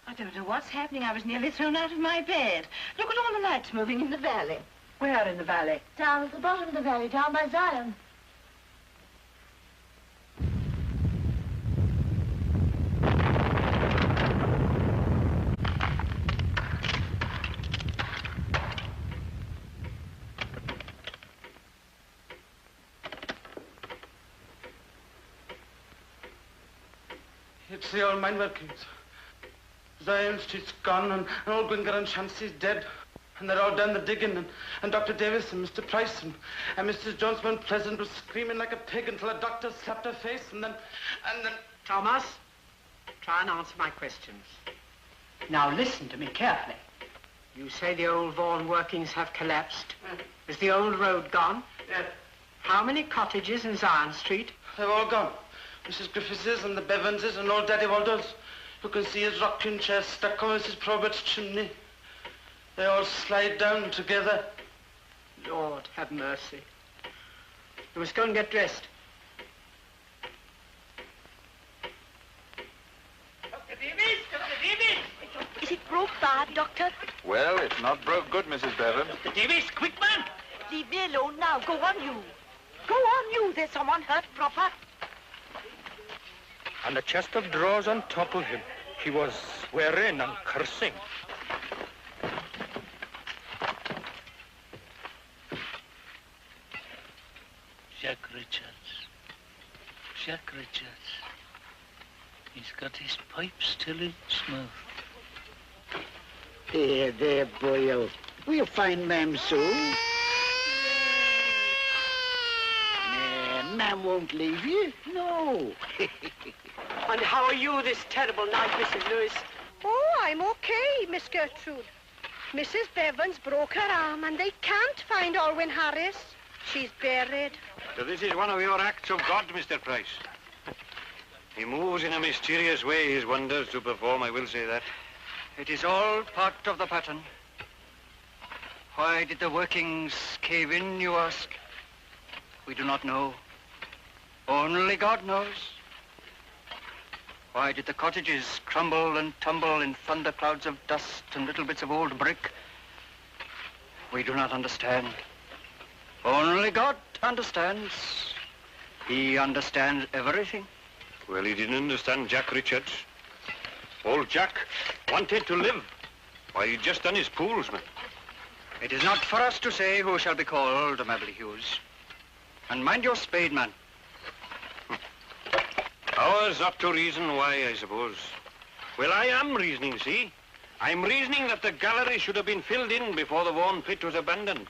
I don't know what's happening. I was nearly thrown out of my bed. Look at all the lights moving in the valley. Where in the valley? Down at the bottom of the valley, down by Zion. It's the old mine workings. Zion Street's gone, and old Gwinger and Chancy's dead. And they're all down the digging, and Dr. Davis and Mr. Price and Mrs. Jones Mount Pleasant was screaming like a pig until a doctor slapped her face, and then... Thomas, try and answer my questions. Now listen to me carefully. You say the old Vaughan workings have collapsed. Is the old road gone? Yes. How many cottages in Zion Street? They've all gone. Mrs. Griffiths's and the Bevanses and old Daddy Waldo's. You can see his rocking chair stuck on Mrs. Probert's chimney. They all slide down together. Lord, have mercy. You must go and get dressed. Dr. Davis! Dr. Davis! Is it broke bad, Doctor? Well, it's not broke good, Mrs. Bevan. Dr. Davis, quick, man! Leave me alone now. Go on, you. Go on, you. There's someone hurt proper. And a chest of drawers on top of him. He was swearing and cursing. Jack Richards. Jack Richards. He's got his pipe still in smooth. There, Boyle. We'll find Ma'am soon. Ma'am won't leave you. No. And how are you this terrible night, Mrs. Lewis? Oh, I'm okay, Miss Gertrude. Mrs. Bevans broke her arm and they can't find Alwyn Harris. She's buried. So this is one of your acts of God, Mr. Price. He moves in a mysterious way his wonders to perform, I will say that. It is all part of the pattern. Why did the workings cave in, you ask? We do not know. Only God knows. Why did the cottages crumble and tumble in thunderclouds of dust and little bits of old brick? We do not understand. Only God understands. He understands everything. Well, he didn't understand Jack Richards. Old Jack wanted to live. Why, he'd just done his pools, man. It is not for us to say who shall be called, Mabley Hughes. And mind your spade, man. Ours not to reason why, I suppose. Well, I am reasoning, see? I'm reasoning that the gallery should have been filled in before the Vaughan pit was abandoned.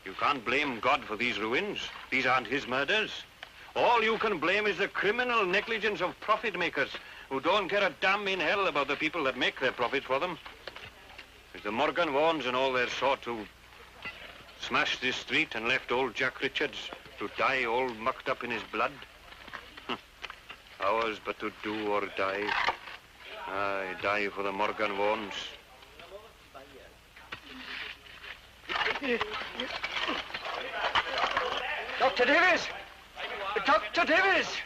You can't blame God for these ruins. These aren't his murders. All you can blame is the criminal negligence of profit makers who don't care a damn in hell about the people that make their profits for them. It's the Morgan Vaughans and all their sort who smashed this street and left old Jack Richards to die all mucked up in his blood. Ours but to do or die. Aye, die for the Morgan Vaughans. Dr. Davis! Dr. Davis!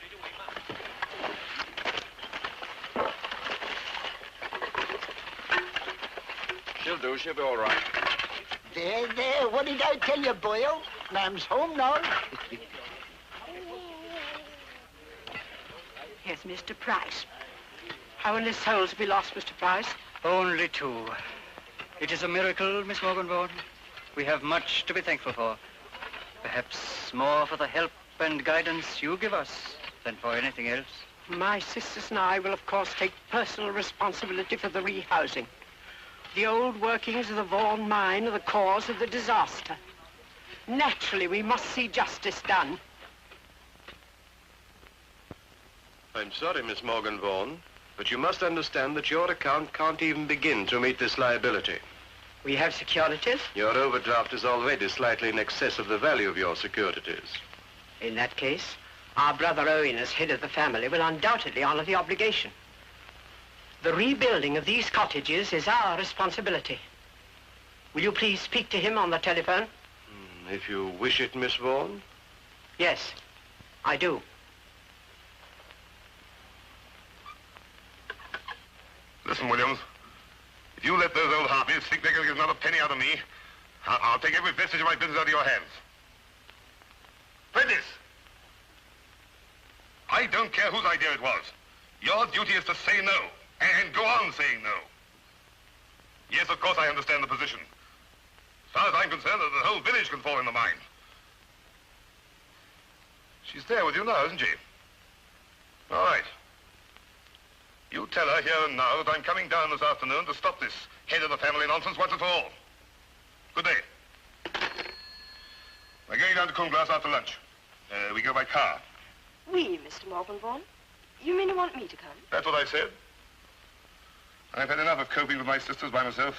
She'll do. She'll be all right. There. What did I tell you, Boyle? Ma'am's home now. Yes, Mr. Price. How many souls have we lost, Mr. Price? Only 2. It is a miracle, Miss Morgan Vaughan. We have much to be thankful for. Perhaps more for the help and guidance you give us than for anything else. My sisters and I will, of course, take personal responsibility for the rehousing. The old workings of the Vaughan mine are the cause of the disaster. Naturally, we must see justice done. I'm sorry, Miss Morgan Vaughan, but you must understand that your account can't even begin to meet this liability. We have securities? Your overdraft is already slightly in excess of the value of your securities. In that case, our brother Owen, as head of the family, will undoubtedly honor the obligation. The rebuilding of these cottages is our responsibility. Will you please speak to him on the telephone? If you wish it, Miss Vaughan. Yes, I do. Listen, Williams. If you let those old harpies think they're going to get another penny out of me, I'll take every vestige of my business out of your hands. Prentice! I don't care whose idea it was. Your duty is to say no, and go on saying no. Yes, of course I understand the position. As far as I'm concerned, the whole village can fall in the mine. She's there with you now, isn't she? All right. You tell her here and now that I'm coming down this afternoon to stop this head of the family nonsense once and for all. Good day. We're going down to Coomglass after lunch. We go by car. Oui, Mr. Morgan Vaughan. You mean you want me to come? That's what I said. I've had enough of coping with my sisters by myself.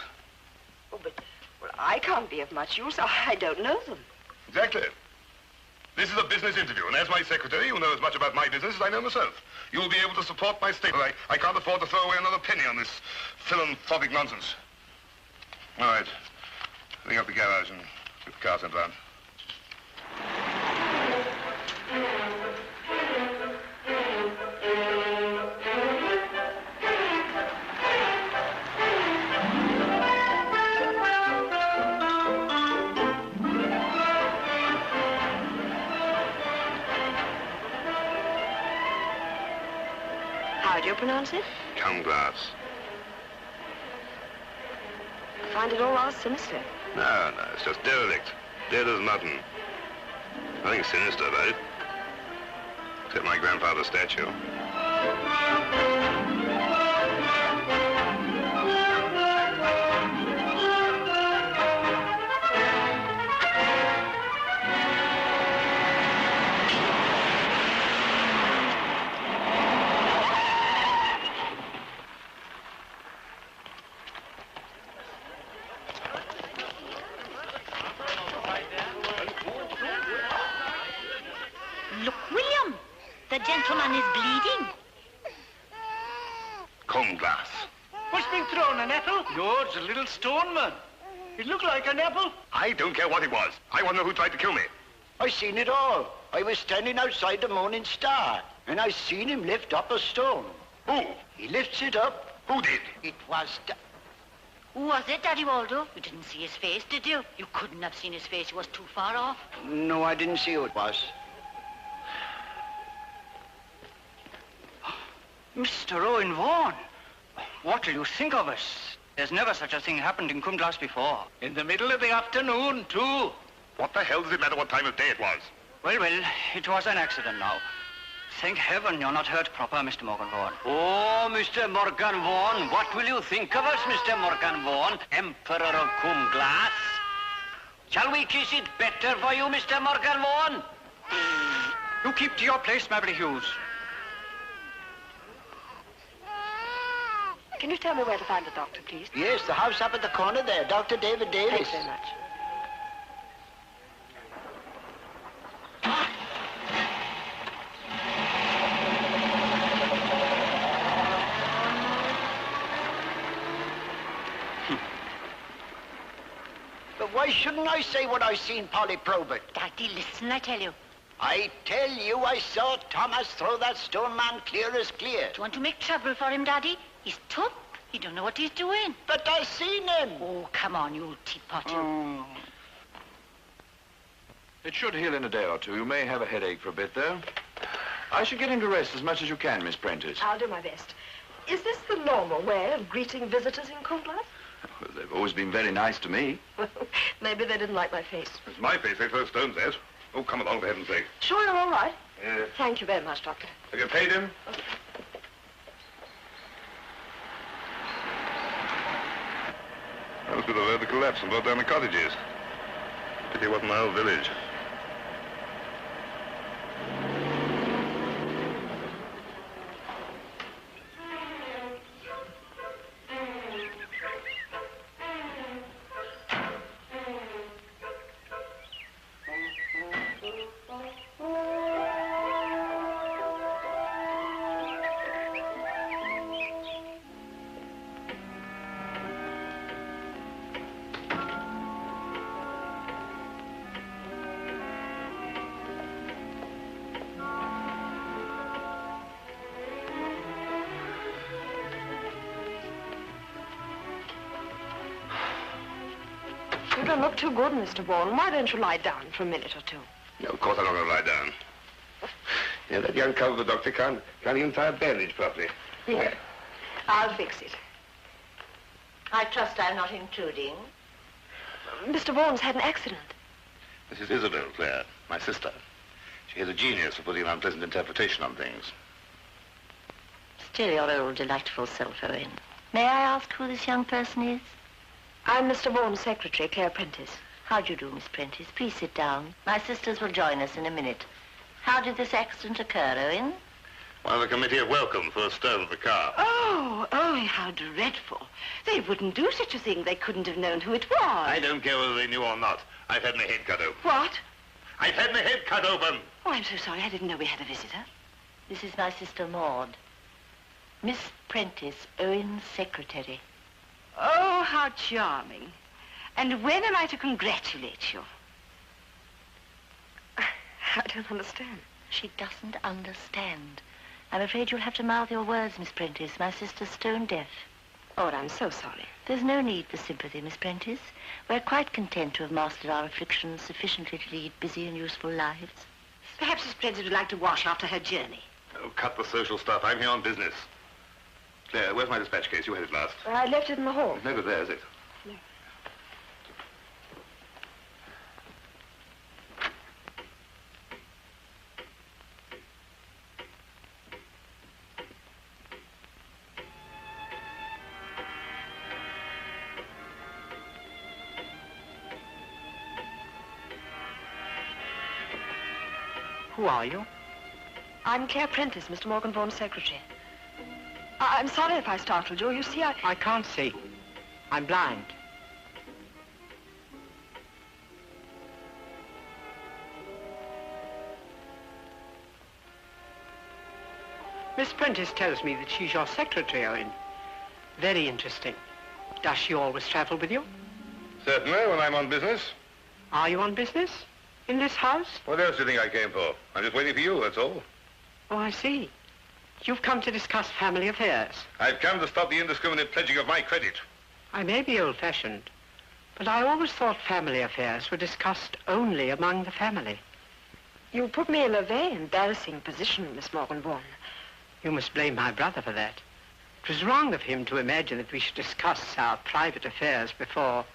Oh, but, well, I can't be of much use. I don't know them. Exactly. This is a business interview, and as my secretary, you know as much about my business as I know myself. You'll be able to support my statement. I can't afford to throw away another penny on this philanthropic nonsense. All right. Ring up the garage and get the car sent round. How do you pronounce it? Coomglass. I find it all rather sinister. No, it's just derelict. Dead as mutton. Nothing sinister about it. Except my grandfather's statue. Look, William. The gentleman is bleeding. Coomglass. What's been thrown, an apple? No, it's a little stone, man. It looked like an apple. I don't care what it was. I want to know who tried to kill me. I seen it all. I was standing outside the Morning Star, and I seen him lift up a stone. Who? He lifts it up. Who did? It was... Who was it, Daddy Waldo? You didn't see his face, did you? You couldn't have seen his face. He was too far off. No, I didn't see who it was. Mr. Owen Vaughan, what do you think of us? There's never such a thing happened in Coomglass before. In the middle of the afternoon, too. What the hell does it matter what time of day it was? Well, it was an accident now. Thank heaven you're not hurt proper, Mr. Morgan Vaughan. Oh, Mr. Morgan Vaughan, what will you think of us, Mr. Morgan Vaughan, Emperor of Coomglass? Shall we kiss it better for you, Mr. Morgan Vaughan? You keep to your place, Mabry Hughes. Can you tell me where to find the doctor, please? Yes, the house up at the corner there, Dr. David Davis. Thanks very much. But why shouldn't I say what I seen Polly Probert? Daddy, listen, I tell you. I tell you, I saw Thomas throw that stone man clear as clear. Do you want to make trouble for him, Daddy? He's tough. He don't know what he's doing. But I seen him. Oh, come on, you old teapot, you. It should heal in a day or two. You may have a headache for a bit, though. I should get him to rest as much as you can, Miss Prentice. I'll do my best. Is this the normal way of greeting visitors in Coomglass? Well, they've always been very nice to me. Maybe they didn't like my face. It's my face they throw stones at. Oh, come along, for heaven's sake. Sure you're all right? Yes. Thank you very much, Doctor. Have you paid him? Okay. That must be the road that collapsed and brought down the cottages. Pity it wasn't my old village. You don't look too good, Mr. Vaughan. Why don't you lie down for a minute or two? Yeah, of course I'm not going to lie down. Yeah, that young cub, the doctor, can't even tie a bandage properly. Here. I'll fix it. I trust I'm not intruding. Mr. Vaughan's had an accident. This is Isabel, Claire, my sister. She has a genius for putting an unpleasant interpretation on things. Still your old delightful self, Owen. May I ask who this young person is? I'm Mr. Vaughan's secretary, Claire Prentice. How do you do, Miss Prentice? Please sit down. My sisters will join us in a minute. How did this accident occur, Owen? One of the committee of welcome for a stone of the car. Oh, Owen, how dreadful. They wouldn't do such a thing. They couldn't have known who it was. I don't care whether they knew or not. I've had my head cut open. What? I've had my head cut open. Oh, I'm so sorry. I didn't know we had a visitor. This is my sister Maud. Miss Prentice, Owen's secretary. Oh, how charming. And when am I to congratulate you? I don't understand. She doesn't understand. I'm afraid you'll have to mouth your words, Miss Prentice. My sister's stone deaf. Oh, I'm so sorry. There's no need for sympathy, Miss Prentice. We're quite content to have mastered our afflictions sufficiently to lead busy and useful lives. Perhaps Miss Prentice would like to wash after her journey. Oh, cut the social stuff. I'm here on business. Claire, where's my dispatch case? You had it last. I left it in the hall. It's never there, is it? No. Who are you? I'm Claire Prentice, Mr. Morgan Vaughan's secretary. I'm sorry if I startled you. You see, I can't see. I'm blind. Miss Prentice tells me that she's your secretary, Owen. Very interesting. Does she always travel with you? Certainly, when I'm on business. Are you on business? In this house? What else do you think I came for? I'm just waiting for you, that's all. Oh, I see. You've come to discuss family affairs. I've come to stop the indiscriminate pledging of my credit. I may be old-fashioned, but I always thought family affairs were discussed only among the family. You put me in a very embarrassing position, Miss Morgan Vaughan. You must blame my brother for that. It was wrong of him to imagine that we should discuss our private affairs before,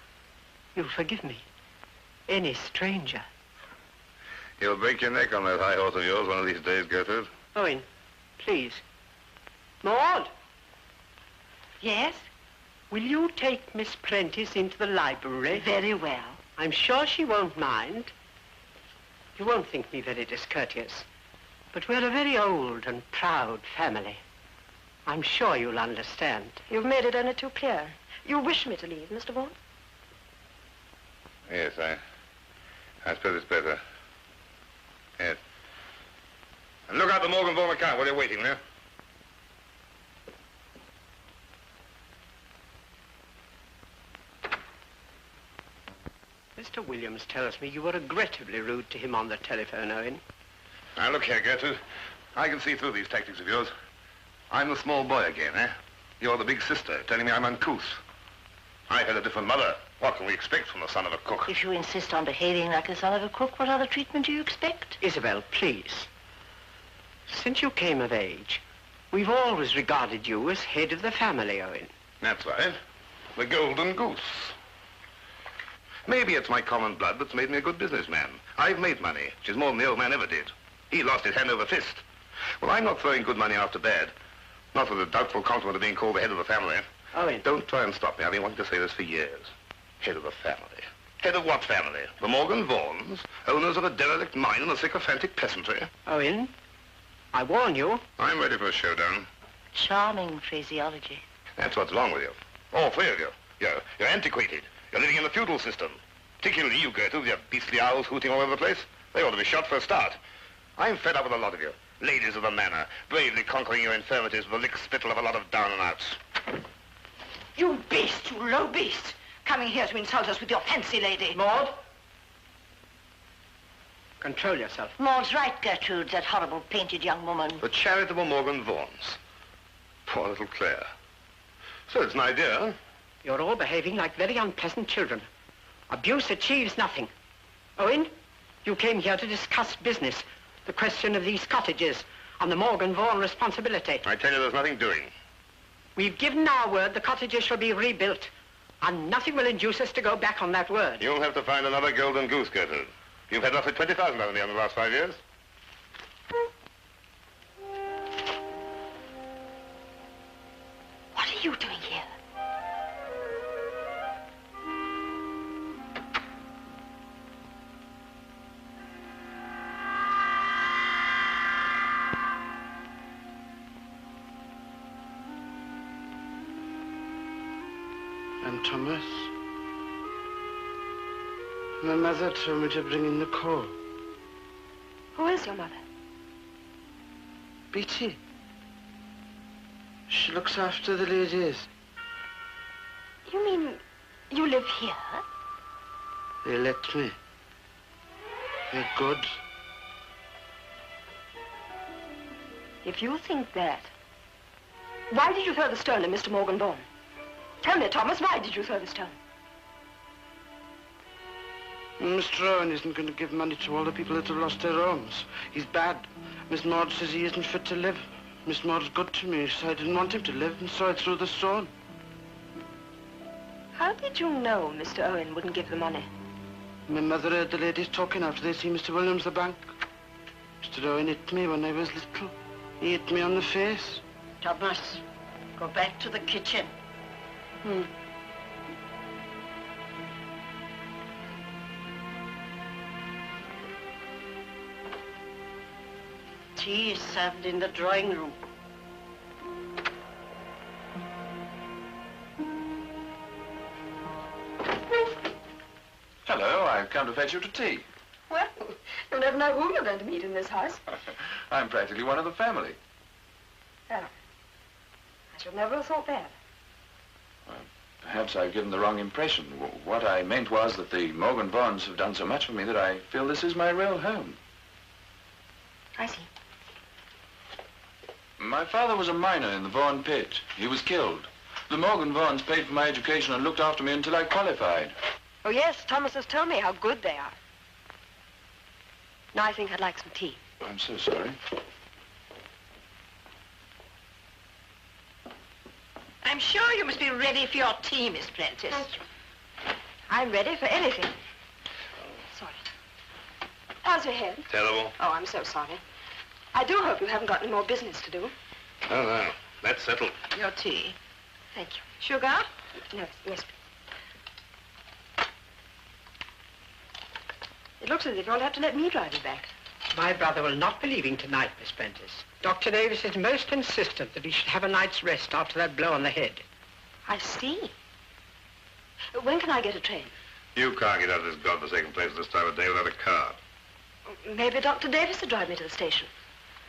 you'll forgive me, any stranger. You'll break your neck on that high horse of yours one of these days, Gertrude. Owen, please. Maud! Yes? Will you take Miss Prentice into the library? Very well. I'm sure she won't mind. You won't think me very discourteous, but we're a very old and proud family. I'm sure you'll understand. You've made it only too clear. You wish me to leave, Mr. Vaughan? Yes, I suppose it's better. Yes. And look out the Morgan Vaughan account while you're waiting there. Mr. Williams tells me you were regrettably rude to him on the telephone, Owen. Now, look here, Gertrude. I can see through these tactics of yours. I'm the small boy again, eh? You're the big sister, telling me I'm uncouth. I've had a different mother. What can we expect from the son of a cook? If you insist on behaving like the son of a cook, what other treatment do you expect? Isabel, please. Since you came of age, we've always regarded you as head of the family, Owen. That's right. The golden goose. Maybe it's my common blood that's made me a good businessman. I've made money, which is more than the old man ever did. He lost it hand over fist. Well, I'm not throwing good money after bad. Not with the doubtful compliment of being called the head of the family. Owen. Don't try and stop me. I've been wanting to say this for years. Head of the family. Head of what family? The Morgan Vaughans, owners of a derelict mine and the sycophantic peasantry. Owen, I warn you. I'm ready for a showdown. Charming phraseology. That's what's wrong with you. All three of you. You're antiquated. You're living in the feudal system. Particularly you, Gertrude, with your beastly owls hooting all over the place. They ought to be shot for a start. I'm fed up with a lot of you. Ladies of the manor, bravely conquering your infirmities with the lick-spittle of a lot of down-and-outs. You beast, you low beast. Coming here to insult us with your fancy lady. Maud? Control yourself. Maud's right, Gertrude, that horrible painted young woman. The charitable Morgan Vaughans. Poor little Claire. So it's an idea, huh? You're all behaving like very unpleasant children. Abuse achieves nothing. Owen, you came here to discuss business, the question of these cottages, and the Morgan Vaughan responsibility. I tell you, there's nothing doing. We've given our word the cottages shall be rebuilt, and nothing will induce us to go back on that word. You'll have to find another golden goose, Gertrude. You've had roughly 20,000 out of me in the last 5 years. What are you doing here? And Thomas, my mother told me to bring in the coal. Who is your mother? Beatty. She looks after the ladies. You mean you live here? They let me. They're good. If you think that, why did you throw the stone at Mr. Morgan Vaughan? Tell me, Thomas, why did you throw the stone? Mr. Owen isn't going to give money to all the people that have lost their homes. He's bad. Miss Maud says he isn't fit to live. Miss Maud's good to me, so I didn't want him to live, and so I threw the stone. How did you know Mr. Owen wouldn't give the money? My mother heard the ladies talking after they see Mr. Williams the bank. Mr. Owen hit me when I was little. He hit me on the face. Thomas, go back to the kitchen. Tea is served in the drawing room. Hello, I've come to fetch you to tea. Well, you'll never know who you're going to meet in this house. I'm practically one of the family. Oh. I should never have thought that. Perhaps I've given the wrong impression. What I meant was that the Morgan Vaughans have done so much for me that I feel this is my real home. I see. My father was a miner in the Vaughan pit. He was killed. The Morgan Vaughans paid for my education and looked after me until I qualified. Oh, yes, Thomas has told me how good they are. Now I think I'd like some tea. I'm so sorry. I'm sure you must be ready for your tea, Miss Prentice. Thank you. I'm ready for anything. Sorry. How's your head? Terrible. Oh, I'm so sorry. I do hope you haven't got any more business to do. Oh, no. That's settled. Your tea. Thank you. Sugar? No, yes. It looks as if you'll have to let me drive you back. My brother will not be leaving tonight, Miss Prentice. Dr. Davis is most insistent that he should have a night's rest after that blow on the head. I see. When can I get a train? You can't get out of this godforsaken place at this time of day without a car. Maybe Dr. Davis will drive me to the station.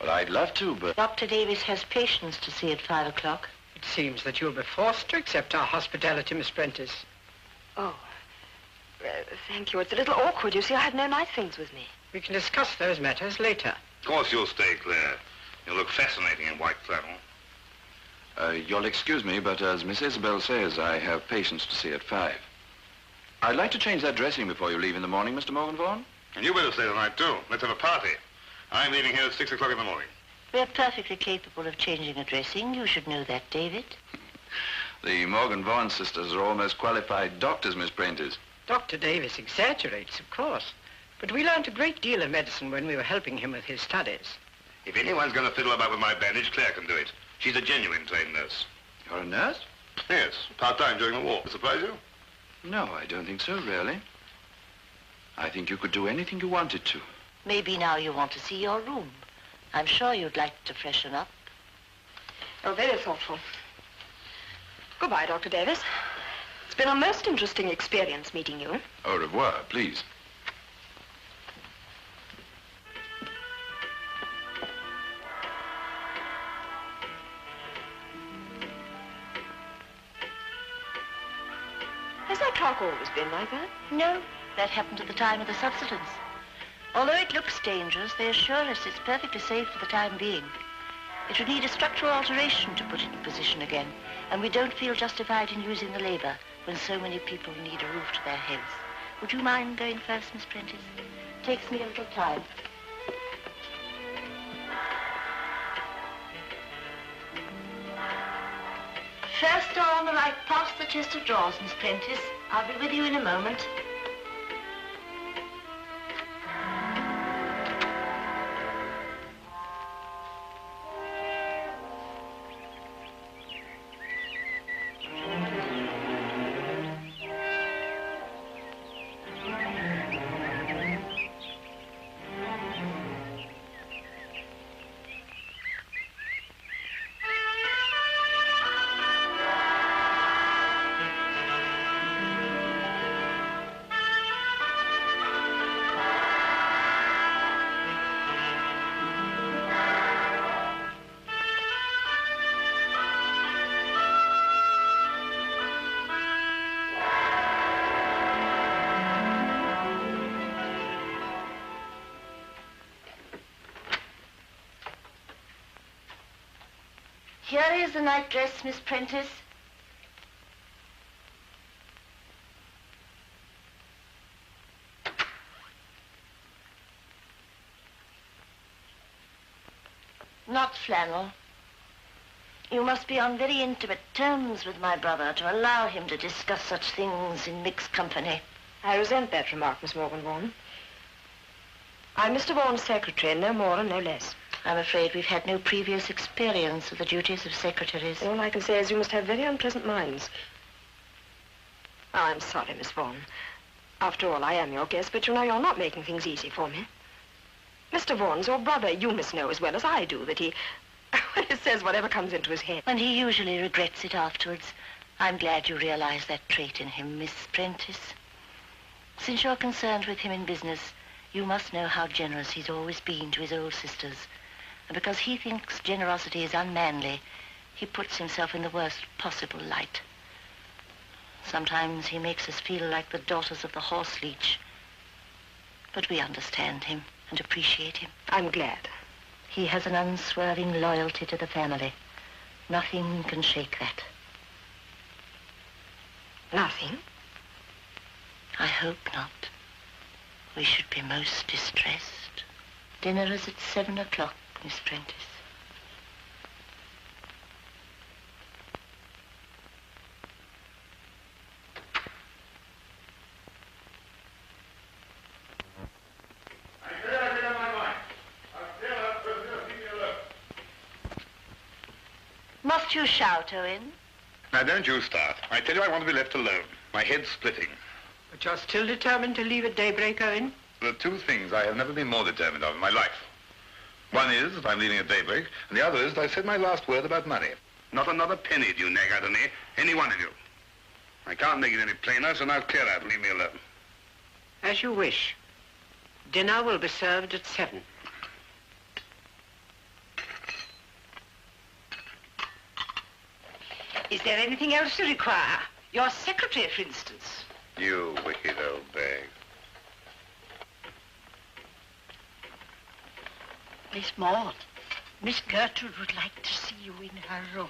Well, I'd love to, but... Dr. Davis has patients to see at 5 o'clock. It seems that you'll be forced to accept our hospitality, Miss Prentice. Oh, thank you. It's a little awkward. You see, I have no night things with me. We can discuss those matters later. Of course you'll stay, Claire. You'll look fascinating in white flannel. You'll excuse me, but as Miss Isabel says, I have patients to see at 5. I'd like to change that dressing before you leave in the morning, Mr. Morgan Vaughan. And you better stay tonight, too. Let's have a party. I'm leaving here at 6 o'clock in the morning. We're perfectly capable of changing a dressing. You should know that, David. The Morgan Vaughan sisters are almost qualified doctors, Miss Prentice. Dr. Davis exaggerates, of course. But we learned a great deal of medicine when we were helping him with his studies. If anyone's going to fiddle about with my bandage, Claire can do it. She's a genuine trained nurse. You're a nurse? Yes, part-time during the war. Surprise you? No, I don't think so, really. I think you could do anything you wanted to. Maybe now you want to see your room. I'm sure you'd like to freshen up. Oh, very thoughtful. Goodbye, Dr. Davis. It's been a most interesting experience meeting you. Au revoir, please. Has that clock always been like that? No, that happened at the time of the subsidence. Although it looks dangerous, they assure us it's perfectly safe for the time being. It would need a structural alteration to put it in position again, and we don't feel justified in using the labor when so many people need a roof to their heads. Would you mind going first, Miss Prentice? Takes me a little time. First door on the right, past the chest of drawers, Miss Prentice. I'll be with you in a moment. Here is the nightdress, Miss Prentice. Not flannel. You must be on very intimate terms with my brother to allow him to discuss such things in mixed company. I resent that remark, Miss Morgan Vaughan. I'm Mr. Vaughan's secretary, no more and no less. I'm afraid we've had no previous experience of the duties of secretaries. All I can say is you must have very unpleasant minds. Oh, I'm sorry, Miss Vaughan. After all, I am your guest, but you know you're not making things easy for me. Mr. Vaughan's your brother. You must know as well as I do that he says whatever comes into his head. And he usually regrets it afterwards. I'm glad you realize that trait in him, Miss Prentice. Since you're concerned with him in business, you must know how generous he's always been to his old sisters. And because he thinks generosity is unmanly, he puts himself in the worst possible light. Sometimes he makes us feel like the daughters of the horse leech. But we understand him and appreciate him. I'm glad. He has an unswerving loyalty to the family. Nothing can shake that. Nothing? I hope not. We should be most distressed. Dinner is at 7 o'clock, Miss Prentice. Must you shout, Owen? Now, don't you start. I tell you I want to be left alone. My head's splitting. But you're still determined to leave at daybreak, Owen? There are two things I have never been more determined of in my life. One is that I'm leaving at daybreak, and the other is that I've said my last word about money. Not another penny do you nag out of me, any one of you. I can't make it any plainer, so now clear out and leave me alone. As you wish. Dinner will be served at 7. Is there anything else you require? Your secretary, for instance. You wicked old bag. Miss Maud, Miss Gertrude would like to see you in her room.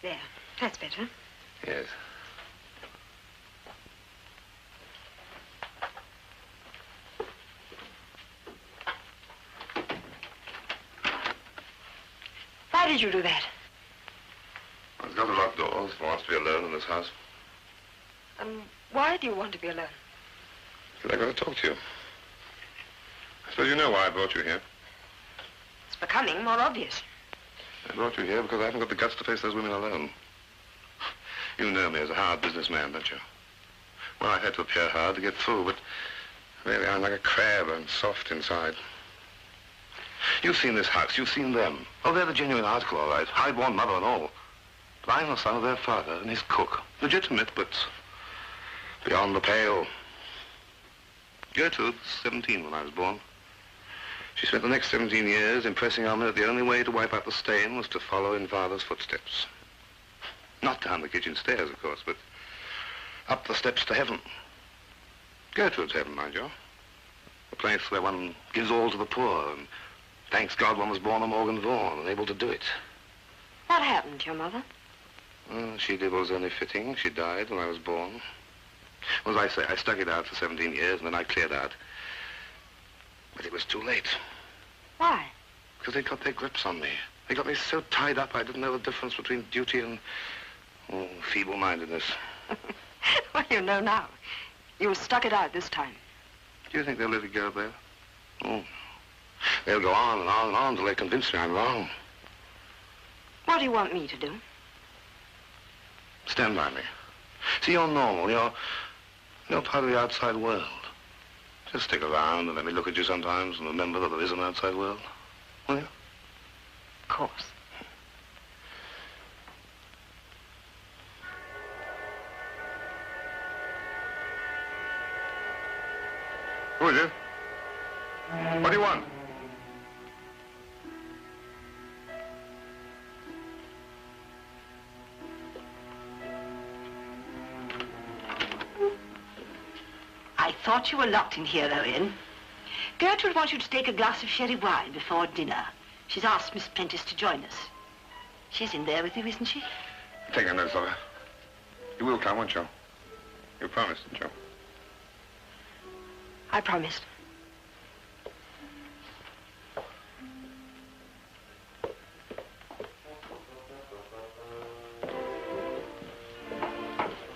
There, that's better. Yes. Why did you do that? I've got to lock doors if I want to be alone in this house. Why do you want to be alone? Because I've got to talk to you. I suppose you know why I brought you here. It's becoming more obvious. I brought you here because I haven't got the guts to face those women alone. You know me as a hard businessman, don't you? Well, I've had to appear hard to get through, but really I'm like a crab. I'm soft inside. You've seen this house. You've seen them. Oh, they're the genuine article, all right. High-born mother and all. But I'm the son of their father and his cook. Legitimate, but beyond the pale. Gertrude was 17 when I was born. She spent the next 17 years impressing on me that the only way to wipe out the stain was to follow in Father's footsteps. Not down the kitchen stairs, of course, but up the steps to heaven. Gertrude's heaven, mind you. A place where one gives all to the poor and thanks God one was born a Morgan Vaughan and able to do it. What happened to your mother? She did what was only fitting. She died when I was born. Well, as I say, I stuck it out for 17 years, and then I cleared out. But it was too late. Why? Because they got their grips on me. They got me so tied up I didn't know the difference between duty and, feeble-mindedness. Well, you know now. You stuck it out this time. Do you think they'll let it go there? Oh. They'll go on and on and on until they convince me I'm wrong. What do you want me to do? Stand by me. See, you're normal. You're part of the outside world. Just stick around and let me look at you sometimes and remember that there is an outside world. Will you? Of course. Who is it? What do you want? I thought you were locked in here, Owen. Gertrude wants you to take a glass of sherry wine before dinner. She's asked Miss Prentice to join us. She's in there with you, isn't she? Take a notice of her. You will come, won't you? You promised, didn't you? I promised.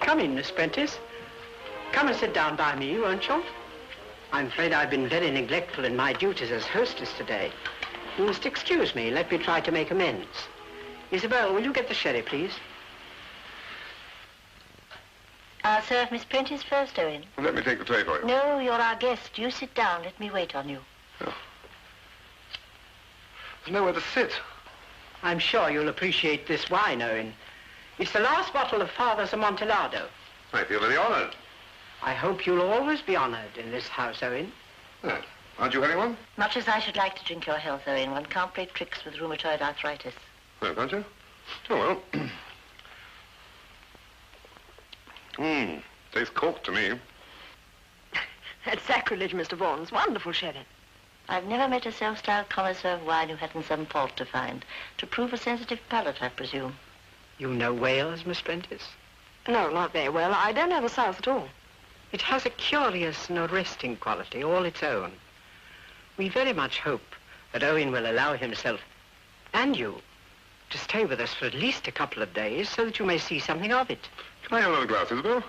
Come in, Miss Prentice. Come and sit down by me, won't you? I'm afraid I've been very neglectful in my duties as hostess today. You must excuse me. Let me try to make amends. Isabel, will you get the sherry, please? I'll serve Miss Prentice first, Owen. Well, let me take the tray for you. No, you're our guest. You sit down. Let me wait on you. Oh. There's nowhere to sit. I'm sure you'll appreciate this wine, Owen. It's the last bottle of Father's Amontillado. I feel very honored. I hope you'll always be honored in this house, Owen. Yeah. Aren't you having one? Much as I should like to drink your health, Owen, one can't play tricks with rheumatoid arthritis. No, can't you? Oh, well. Tastes cork to me. That's sacrilege, Mr. Vaughan. It's wonderful sherry. I've never met a self-styled connoisseur of wine who hadn't some fault to find. To prove a sensitive palate, I presume. You know Wales, Miss Prentice? No, not very well. I don't know the South at all. It has a curious and arresting quality, all its own. We very much hope that Owen will allow himself, and you, to stay with us for at least a couple of days so that you may see something of it. Can I have another glass, Isabel?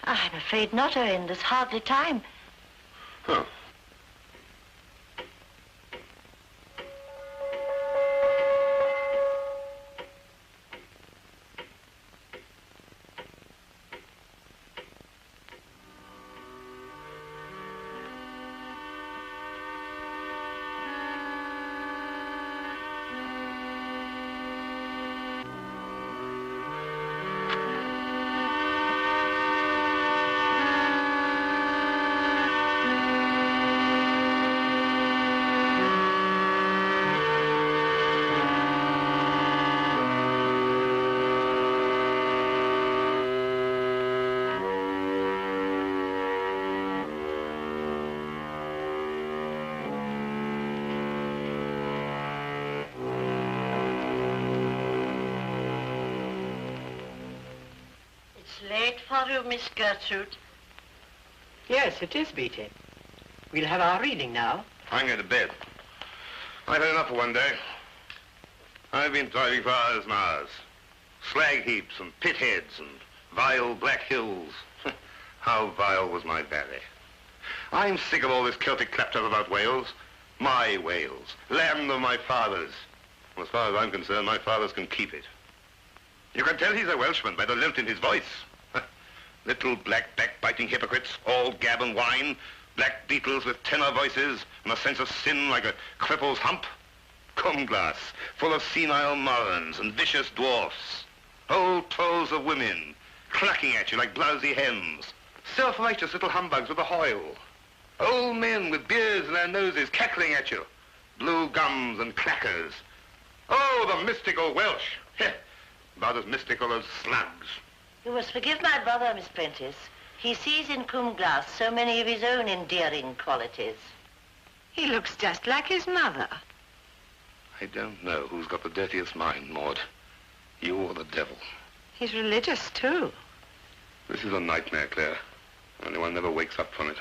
I'm afraid not, Owen. There's hardly time. Oh. Late for you, Miss Gertrude. Yes, it is, Beatty. We'll have our reading now. I'm going to bed. I've had enough for one day. I've been driving for hours and hours. Slag heaps and pit heads and vile black hills. How vile was my valley. I'm sick of all this Celtic claptrap about Wales. My Wales, land of my fathers. As far as I'm concerned, my fathers can keep it. You can tell he's a Welshman by the lilt in his voice. Little black backbiting hypocrites, all gab and whine, black beetles with tenor voices and a sense of sin like a cripple's hump. Cumglass, full of senile morons and vicious dwarfs. Whole trolls of women, clucking at you like blousy hens. Self-righteous little humbugs with a hoil. Old men with beards in their noses cackling at you. Blue gums and clackers. Oh, the mystical Welsh. About as mystical as slugs. You must forgive my brother, Miss Prentice. He sees in Cumglass so many of his own endearing qualities. He looks just like his mother. I don't know who's got the dirtiest mind, Maud. You or the devil. He's religious, too. This is a nightmare, Claire. Only one never wakes up from it.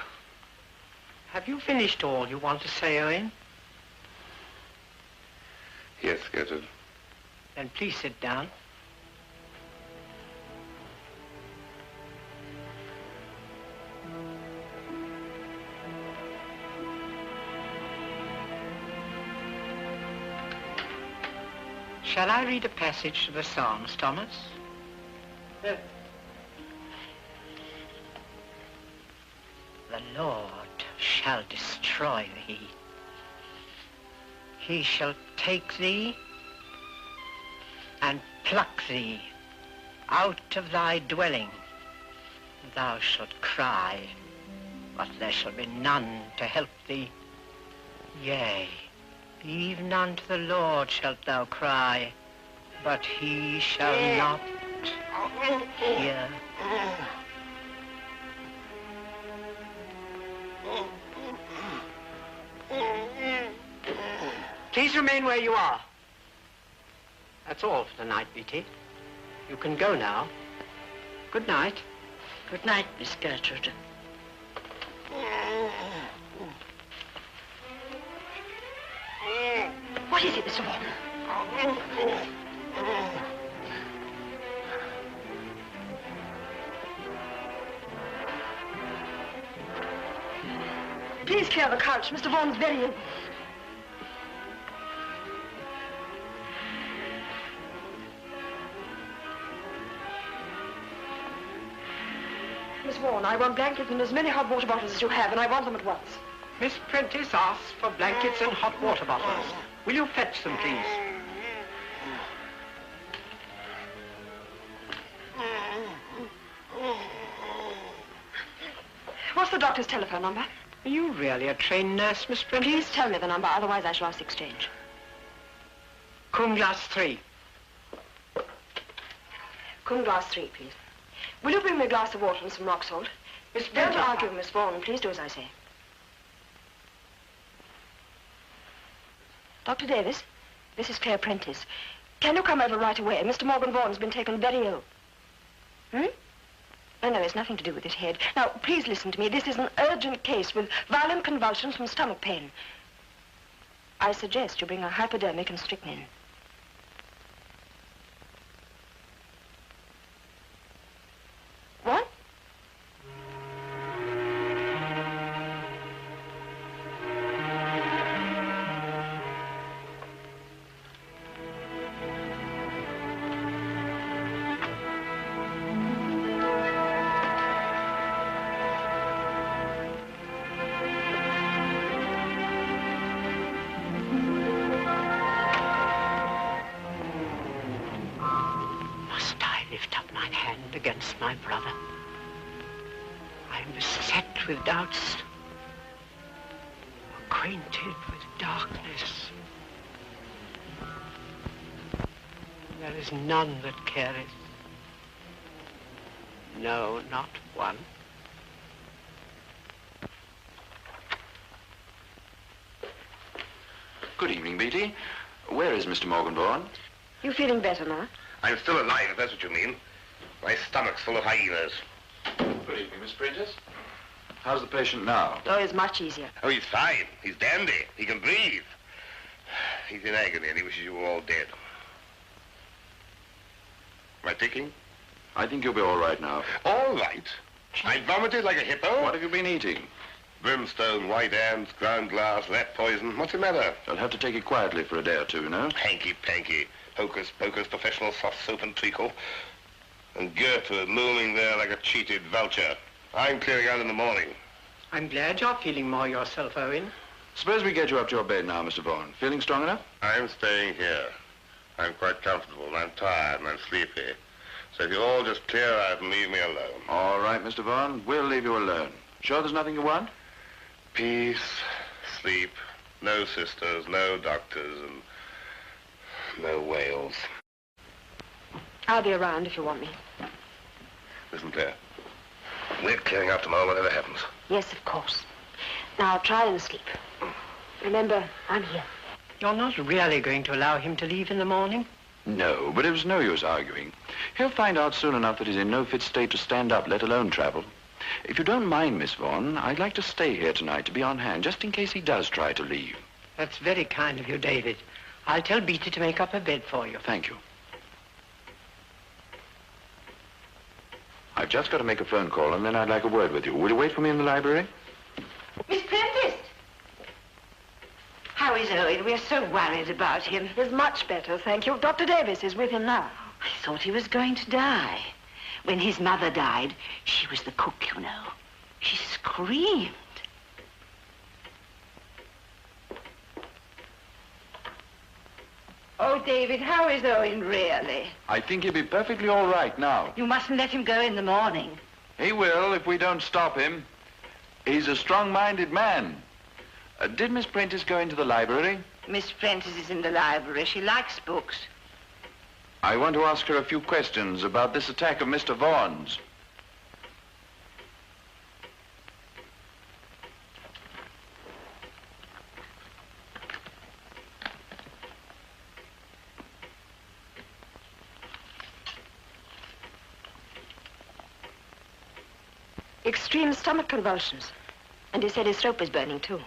Have you finished all you want to say, Owen? Yes, Gertrude. Then please sit down. Shall I read a passage of the Psalms, Thomas? Yes. The Lord shall destroy thee. He shall take thee and pluck thee out of thy dwelling. Thou shalt cry, but there shall be none to help thee. Yea, even unto the Lord shalt thou cry, but he shall not hear. Please remain where you are. That's all for tonight, Beatty. You can go now. Good night. Good night, Miss Gertrude. What is it, Mr. Vaughan? Please clear the couch. Mr. Vaughan's very ill. Miss Vaughan, I want blankets and as many hot water bottles as you have, and I want them at once. Miss Prentice asks for blankets and hot water bottles. Will you fetch them, please? What's the doctor's telephone number? Are you really a trained nurse, Miss Prentice? Please tell me the number, otherwise I shall ask the exchange. Cum glass 3. Cum glass 3, please. Will you bring me a glass of water and some rock salt? Miss Don't Prentice. argue, Miss Vaughan. Please do as I say. Dr. Davis, this is Claire Prentice. Can you come over right away? Mr. Morgan Vaughan's been taken very ill. Hmm? Oh, no, it's nothing to do with his head. Now, please listen to me. This is an urgent case with violent convulsions from stomach pain. I suggest you bring a hypodermic and strychnine. What? Must I lift up mine hand against my brother? I am beset with doubts, acquainted with darkness. There is none that careth. No, not one. Good evening, Beatty. Where is Mr. Morgan Vaughan? You feeling better now? I'm still alive, if that's what you mean. My stomach's full of hyenas. Good evening, Miss Prentice. How's the patient now? Oh, it's much easier. Oh, he's fine. He's dandy. He can breathe. He's in agony and he wishes you were all dead. Am I ticking? I think you'll be all right now. All right. I vomited like a hippo. What have you been eating? Brimstone, white ants, ground glass, rat poison. What's the matter? I'll have to take it quietly for a day or two, no? Hanky-panky. Hocus pocus, professional soft soap and treacle. And Gertrude looming there like a cheated vulture. I'm clearing out in the morning. I'm glad you're feeling more yourself, Owen. Suppose we get you up to your bed now, Mr. Vaughan. Feeling strong enough? I'm staying here. I'm quite comfortable and I'm tired and I'm sleepy. So if you all just clear out and leave me alone. All right, Mr. Vaughan. We'll leave you alone. Sure there's nothing you want? Peace, sleep, no sisters, no doctors, and no whales. I'll be around if you want me. Listen, Claire. We're clearing out tomorrow, whatever happens. Yes, of course. Now, try and sleep. Remember, I'm here. You're not really going to allow him to leave in the morning? No, but it was no use arguing. He'll find out soon enough that he's in no fit state to stand up, let alone travel. If you don't mind, Miss Vaughan, I'd like to stay here tonight to be on hand, just in case he does try to leave. That's very kind of you, David. I'll tell Beatty to make up a bed for you. Thank you. I've just got to make a phone call, and then I'd like a word with you. Will you wait for me in the library? Miss Prentice! How is Owen? We're so worried about him. He's much better, thank you. Dr. Davis is with him now. I thought he was going to die. When his mother died, she was the cook, you know. She screamed. Oh, David, how is Owen really? I think he'll be perfectly all right now. You mustn't let him go in the morning. He will if we don't stop him. He's a strong-minded man. Did Miss Prentice go into the library? Miss Prentice is in the library. She likes books. I want to ask her a few questions about this attack of Mr. Vaughan's. Extreme stomach convulsions. And he said his throat was burning, too.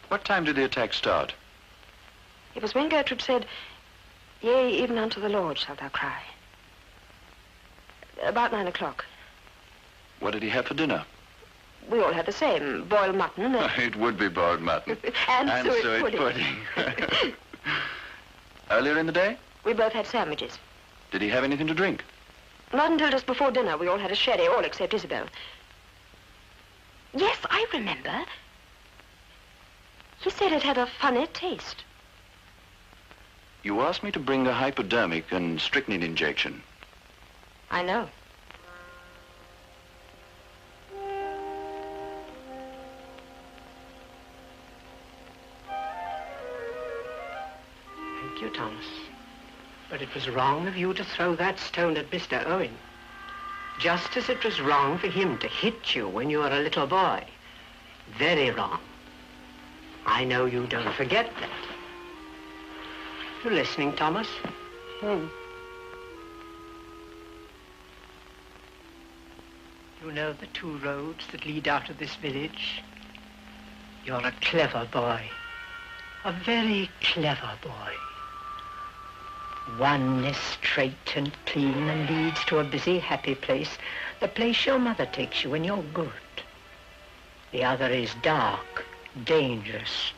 What time did the attack start? It was when Gertrude said, "Yea, even unto the Lord shalt thou cry." About 9 o'clock. What did he have for dinner? We all had the same. Boiled mutton. It would be boiled mutton. and suet pudding. Earlier in the day? We both had sandwiches. Did he have anything to drink? Not until just before dinner. We all had a sherry, all except Isabel. Yes, I remember. He said it had a funny taste. You asked me to bring a hypodermic and strychnine injection. I know. Thank you, Thomas. But it was wrong of you to throw that stone at Mr. Owen. Just as it was wrong for him to hit you when you were a little boy. Very wrong. I know you don't forget that. You listening, Thomas? You know the 2 roads that lead out of this village? You're a clever boy. A very clever boy. One is straight and clean and leads to a busy, happy place, the place your mother takes you when you're good. The other is dark, dangerous,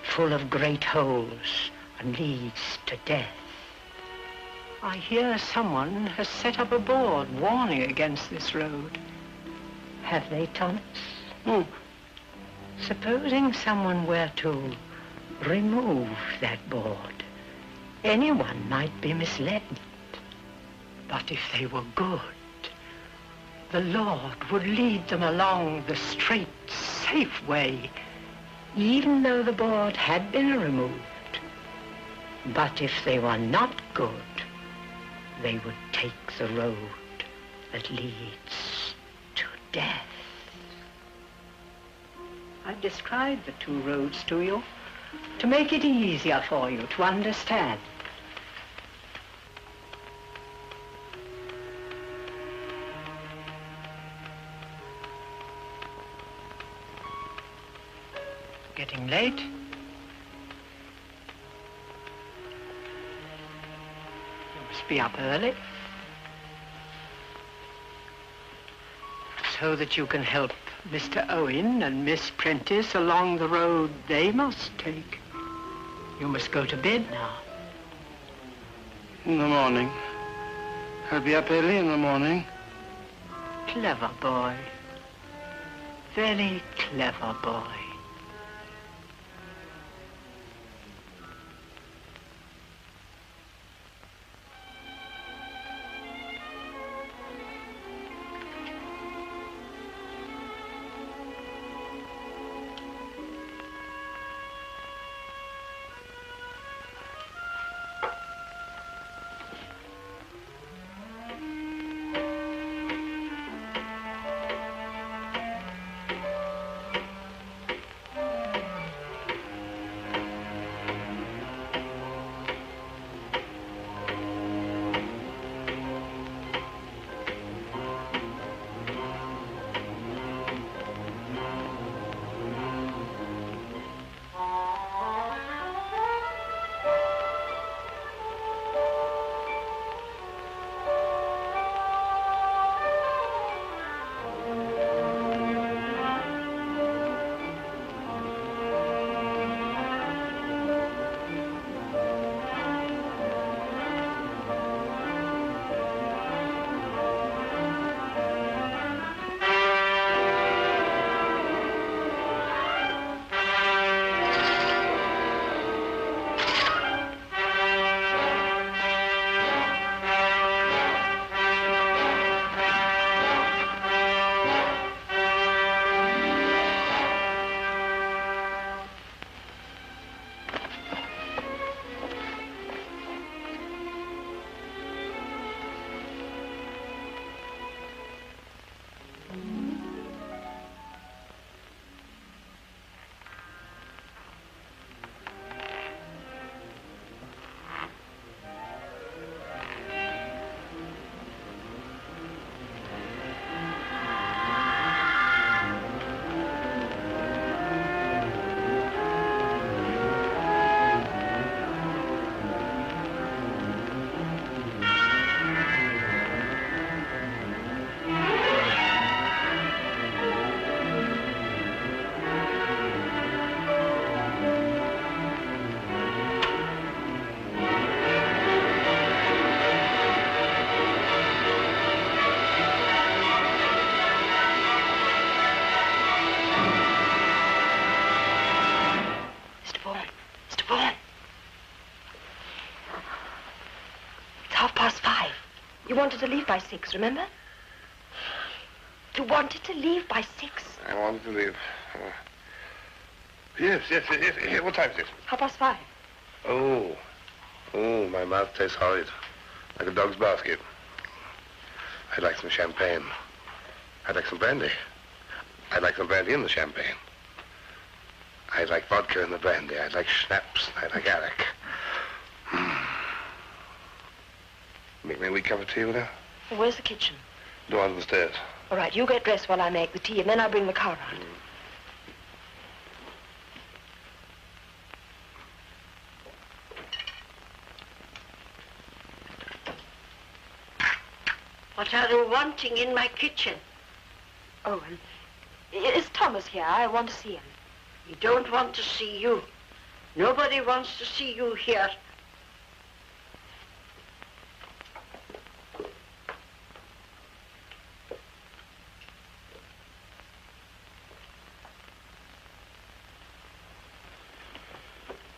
full of great holes, and leads to death. I hear someone has set up a board warning against this road. Have they, Thomas? Supposing someone were to remove that board, anyone might be misled. But if they were good, the Lord would lead them along the straight, safe way, even though the board had been removed. But if they were not good, they would take the road that leads to death. I've described the 2 roads to you to make it easier for you to understand. Getting late? You must be up early. So that you can help Mr. Owen and Miss Prentice along the road they must take. You must go to bed now. In the morning. I'll be up early in the morning. Clever boy. Very clever boy. You wanted to leave by 6, remember? You wanted to leave by 6. I wanted to leave. Yes. What time is it? 5:30. Oh, my mouth tastes horrid. Like a dog's basket. I'd like some champagne. I'd like some brandy. I'd like some brandy in the champagne. I'd like vodka in the brandy. I'd like schnapps. I'd like arrack. Make me a wee cup of tea with her? Well, where's the kitchen? Go on to the stairs. All right, you get dressed while I make the tea, and then I'll bring the car round. What are you wanting in my kitchen? Oh, is Thomas here? I want to see him. We don't want to see you. Nobody wants to see you here.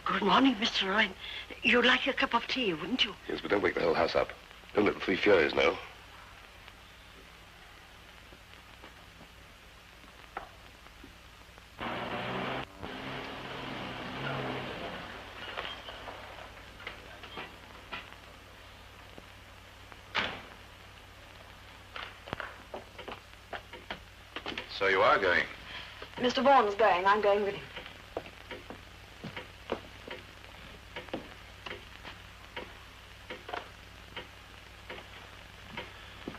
Good morning, Mr. Rowan. You'd like a cup of tea, wouldn't you? Yes, but don't wake the whole house up. Don't let the three furies know. So you are going? Mr. Vaughan's going. I'm going with him.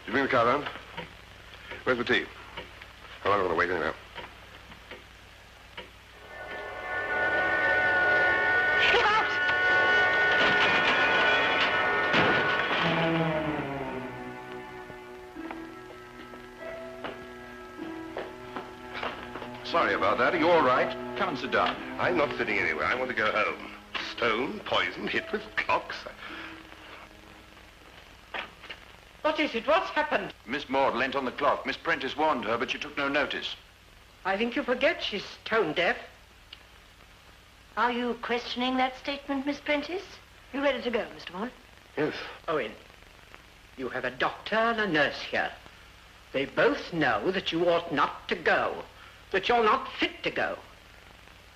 Did you bring the car round? Where's the tea? I'm not going to wait anyhow. Look out! Sorry about that. Are you all right? Come and sit down. I'm not sitting anywhere. I want to go home. Stone, poison, hit with clocks. What is it? What's happened? Miss Maud leant on the clock. Miss Prentice warned her, but she took no notice. I think you forget she's stone deaf. Are you questioning that statement, Miss Prentice? You ready to go, Mr. Vaughan? Yes. Owen, you have a doctor and a nurse here. They both know that you ought not to go, that you're not fit to go.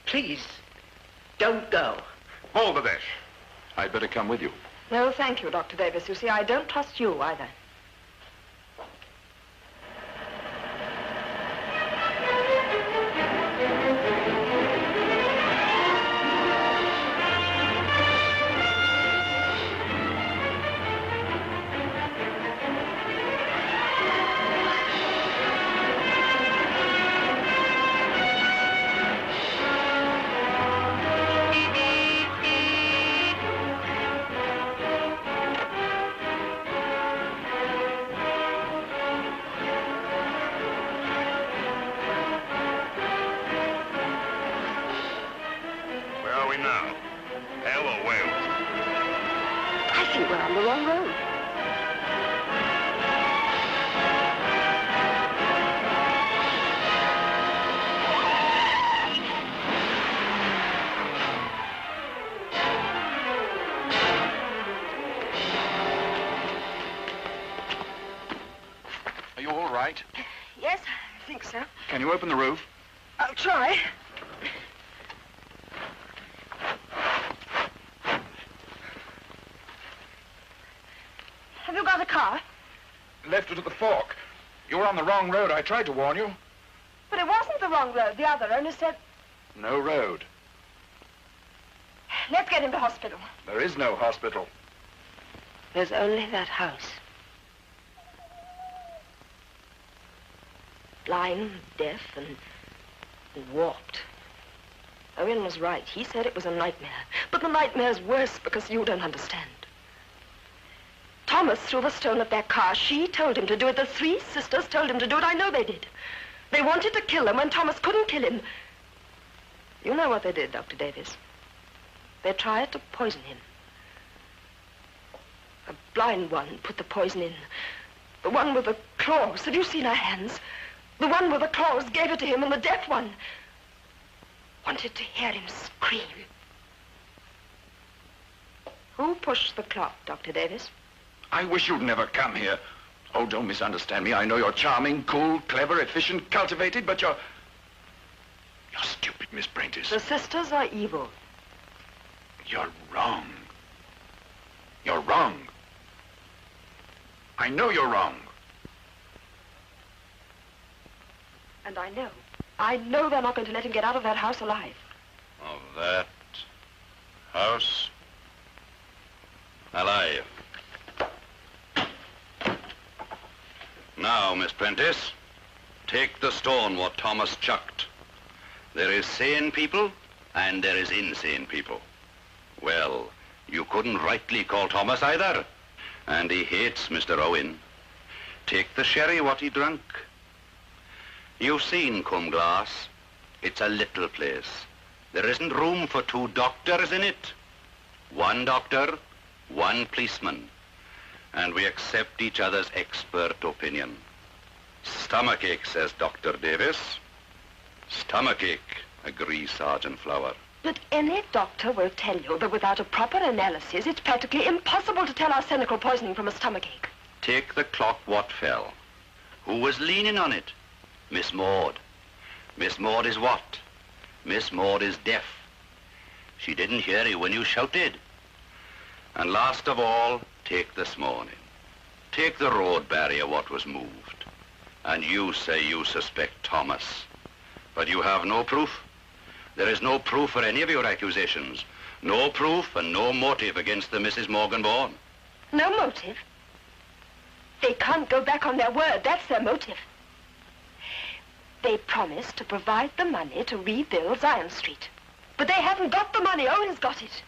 Please, don't go. All the best. I'd better come with you. No, thank you, Dr. Davis. You see, I don't trust you either. Yes, I think so. Can you open the roof? I'll try. Have you got a car? Left it at the fork. You were on the wrong road. I tried to warn you. But it wasn't the wrong road. The other owner said... No road. Let's get him to hospital. There is no hospital. There's only that house. Blind, deaf, and warped. Owen was right. He said it was a nightmare. But the nightmare's worse because you don't understand. Thomas threw the stone at their car. She told him to do it. The three sisters told him to do it. I know they did. They wanted to kill him when Thomas couldn't kill him. You know what they did, Dr. Davis. They tried to poison him. The blind one put the poison in. The one with the claws. Have you seen her hands? The one with the claws gave it to him, and the deaf one wanted to hear him scream. Who pushed the clock, Dr. Davis? I wish you'd never come here. Oh, don't misunderstand me. I know you're charming, cool, clever, efficient, cultivated, but you're stupid, Miss Prentice. The sisters are evil. You're wrong. You're wrong. I know you're wrong. And I know they're not going to let him get out of that house alive. Of that house alive. Now, Miss Prentice, take the stone what Thomas chucked. There is sane people and there is insane people. Well, you couldn't rightly call Thomas either. And he hates Mr. Owen. Take the sherry what he drank. You've seen Cumglass. It's a little place. There isn't room for 2 doctors in it. 1 doctor, 1 policeman. And we accept each other's expert opinion. Stomachache, says Dr. Davis. Stomachache, agrees Sergeant Flower. But any doctor will tell you that without a proper analysis, it's practically impossible to tell arsenical poisoning from a stomachache. Take the clock what fell. Who was leaning on it? Miss Maud. Miss Maud is what? Miss Maud is deaf. She didn't hear you when you shouted. And last of all, take this morning. Take the road barrier what was moved. And you say you suspect Thomas. But you have no proof. There is no proof for any of your accusations. No proof and no motive against the Mrs. Morgan Vaughan. No motive? They can't go back on their word. That's their motive. They promised to provide the money to rebuild Zion Street. But they haven't got the money. Owen's got it.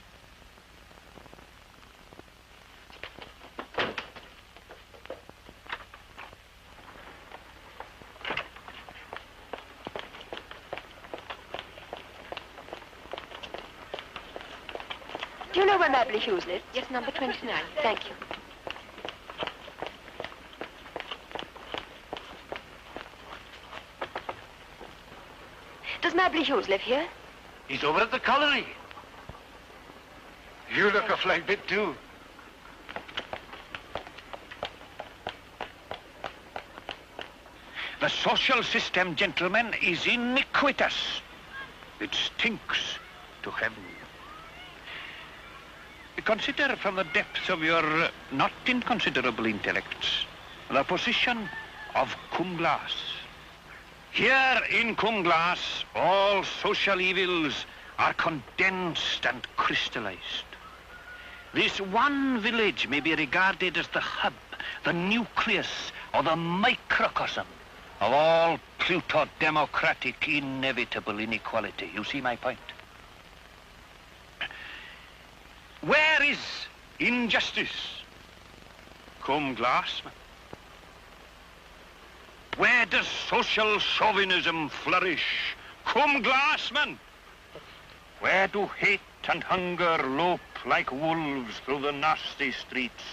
Do you know where Mabley Hughes lives? Yes, number 29. Thank you. Does Mabley Hughes live here? He's over at the colliery. You look a flying bit too. The social system, gentlemen, is iniquitous. It stinks to heaven. Consider from the depths of your not inconsiderable intellects the position of Cumglass. Here in Cumglass, all social evils are condensed and crystallized. This one village may be regarded as the hub, the nucleus, or the microcosm of all Pluto-democratic inevitable inequality. You see my point? Where is injustice? Cumglass. Where does social chauvinism flourish? Cumglassman. Where do hate and hunger lope like wolves through the nasty streets?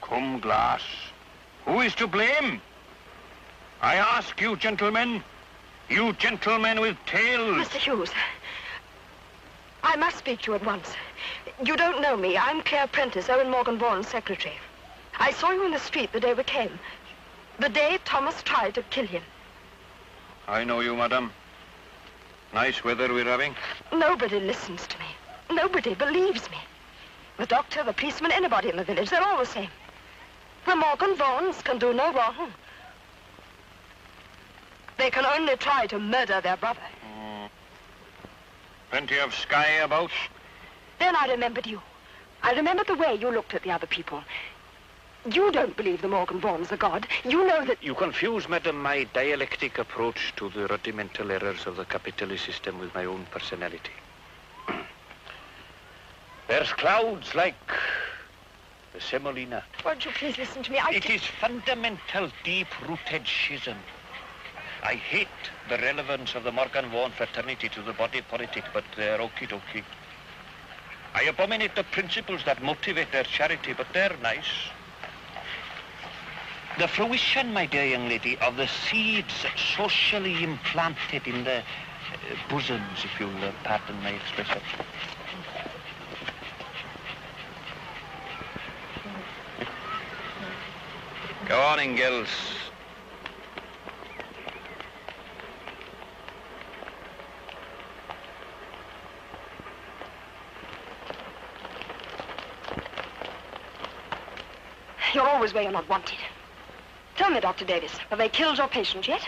Cumglass. Who is to blame? I ask you, gentlemen with tails. Mr. Hughes, I must speak to you at once. You don't know me. I'm Claire Prentice, Owen Morgan Vaughan's secretary. I saw you in the street the day we came. The day Thomas tried to kill him. I know you, madam. Nice weather we're having. Nobody listens to me. Nobody believes me. The doctor, the policeman, anybody in the village, they're all the same. The Morgan Vaughans can do no wrong. They can only try to murder their brother. Plenty of sky about. Then I remembered you. I remembered the way you looked at the other people. You don't believe the Morgan Vaughans are God. You know that... You confuse, madam, my dialectic approach to the rudimental errors of the capitalist system with my own personality. There's clouds like the semolina. Won't you please listen to me? It is fundamental, deep-rooted schism. I hate the relevance of the Morgan Vaughan fraternity to the body politic, but they're okie-dokie. I abominate the principles that motivate their charity, but they're nice. The fruition, my dear young lady, of the seeds socially implanted in the bosoms, if you'll pardon my expression. Go on, Ingalls. You're always where you're not wanted. Tell me, Dr. Davis, have they killed your patient yet?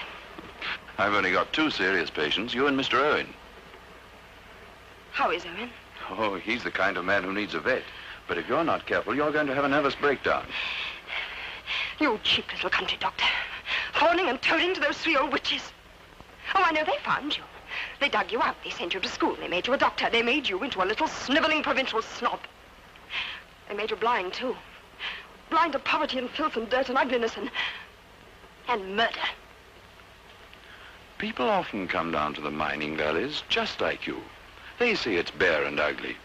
I've only got 2 serious patients, you and Mr. Owen. How is Owen? Oh, he's the kind of man who needs a vet. But if you're not careful, you're going to have a nervous breakdown. You cheap little country doctor. Fawning and toading to those 3 old witches. Oh, I know, they found you. They dug you out. They sent you to school. They made you a doctor. They made you into a little sniveling provincial snob. They made you blind, too. Blind to poverty and filth and dirt and ugliness and murder. People often come down to the mining valleys just like you. They see it's bare and ugly.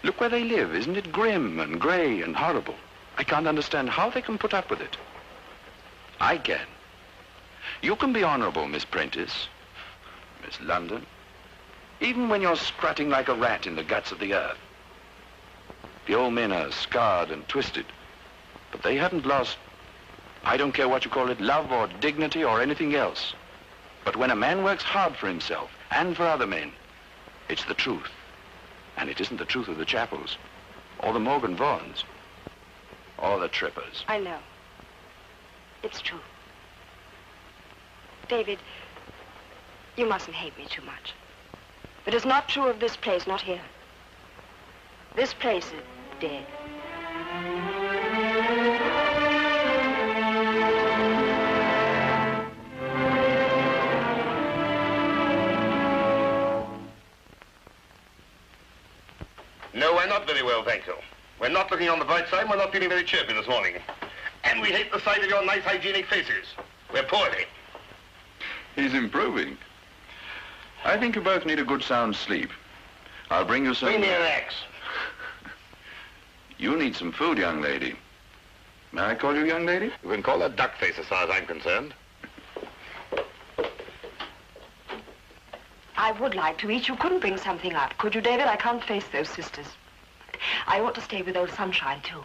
Look where they live. Isn't it grim and grey and horrible? I can't understand how they can put up with it. I can. You can be honourable, Miss Prentice, Miss London, even when you're strutting like a rat in the guts of the earth. The old men are scarred and twisted, but they haven't lost, I don't care what you call it, love or dignity or anything else. But when a man works hard for himself and for other men, it's the truth. And it isn't the truth of the Chapels, or the Morgan Vaughans, or the Trippers. I know. It's true. David, you mustn't hate me too much. But it's not true of this place, not here. This place is dead. No, we're not very well, thank you. We're not looking on the bright side, we're not feeling very chirpy this morning. And we hate the sight of your nice hygienic faces. We're poorly. He's improving. I think you both need a good sound sleep. I'll bring you some... Bring me an axe. You need some food, young lady. May I call you young lady? You can call her duck face as far as I'm concerned. I would like to eat. You couldn't bring something up, could you, David? I can't face those sisters. I ought to stay with old Sunshine, too.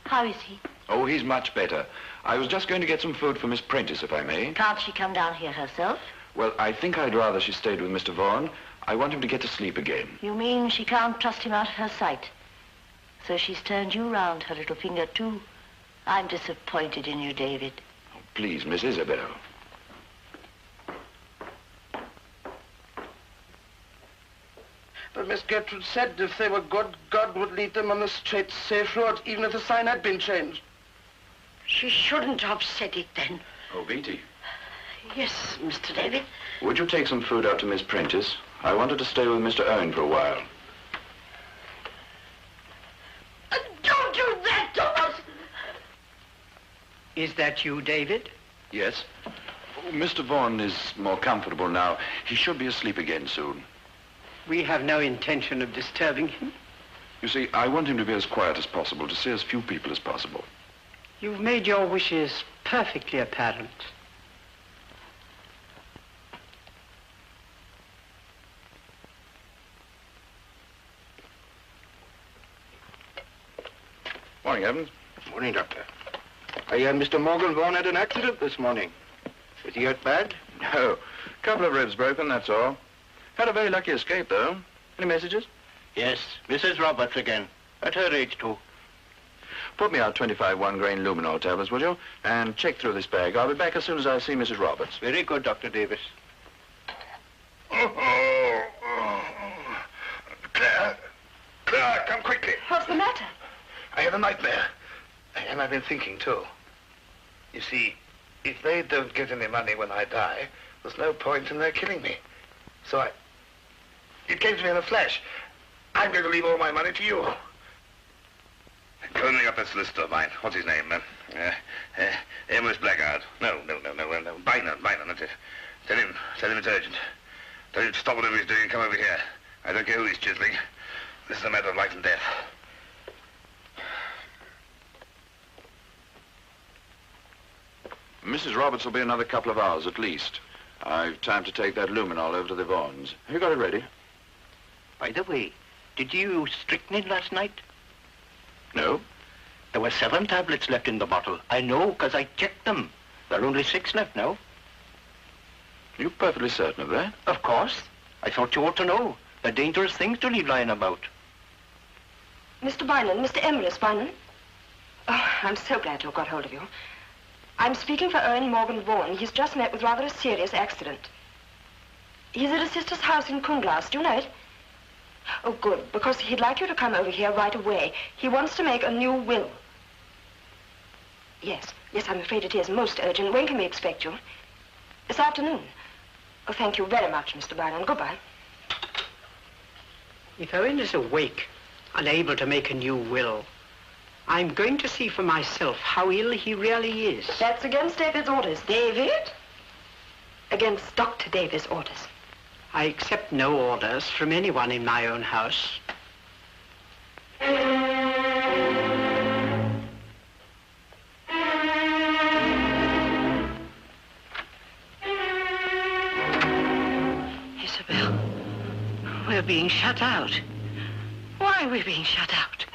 How is he? Oh, he's much better. I was just going to get some food for Miss Prentice, if I may. Can't she come down here herself? Well, I think I'd rather she stayed with Mr. Vaughan. I want him to get to sleep again. You mean she can't trust him out of her sight? So she's turned you round her little finger, too. I'm disappointed in you, David. Oh, please, Miss Isabel. But Miss Gertrude said if they were good, God would lead them on the straight, safe road, even if the sign had been changed. She shouldn't have said it then. Oh, Beatty. Yes, Mr. David. Would you take some food out to Miss Prentice? I wanted to stay with Mr. Owen for a while. Don't do that, Thomas! Is that you, David? Yes. Oh, Mr. Vaughan is more comfortable now. He should be asleep again soon. We have no intention of disturbing him. You see, I want him to be as quiet as possible, to see as few people as possible. You've made your wishes perfectly apparent. Morning, Evans. Morning, Doctor. Mr. Morgan Vaughan had an accident this morning. Is he hurt bad? No. Couple of ribs broken, that's all. Had a very lucky escape, though. Any messages? Yes, Mrs. Roberts again. At her age, too. Put me out 25 one-grain luminol tablets, will you? And check through this bag. I'll be back as soon as I see Mrs. Roberts. Very good, Dr. Davis. Claire, come quickly. What's the matter? I had a nightmare. And I've been thinking, too. You see, if they don't get any money when I die, there's no point in their killing me. So it came to me in a flash. I'm going to leave all my money to you. Go and ring up that solicitor of mine. What's his name? Amos Blackguard. No. Bynum, that's it. Tell him it's urgent. Tell him to stop whatever he's doing and come over here. I don't care who he's chiseling. This is a matter of life and death. Mrs. Roberts will be another couple of hours at least. I've time to take that luminol over to the Vaughans. Have you got it ready? By the way, Did you use strychnine last night? No? There were 7 tablets left in the bottle. I know, because I checked them. There are only 6 left now. You're perfectly certain of that? Of course. I thought you ought to know. They're dangerous things to leave lying about. Mr. Bynon, Mr. Emrys Bynon. Oh, I'm so glad to have got hold of you. I'm speaking for Ernie Morgan Vaughan. He's just met with rather a serious accident. He's at his sister's house in Cwmglas. Do you know it? Oh, good, because he'd like you to come over here right away. He wants to make a new will. Yes, I'm afraid it is most urgent. When can we expect you? This afternoon. Oh, thank you very much, Mr. Bynon. Goodbye. If Owen is awake, unable to make a new will, I'm going to see for myself how ill he really is. That's against David's orders. David? Against Dr. David's orders. I accept no orders from anyone in my own house. Isabel, we're being shut out. Why are we being shut out?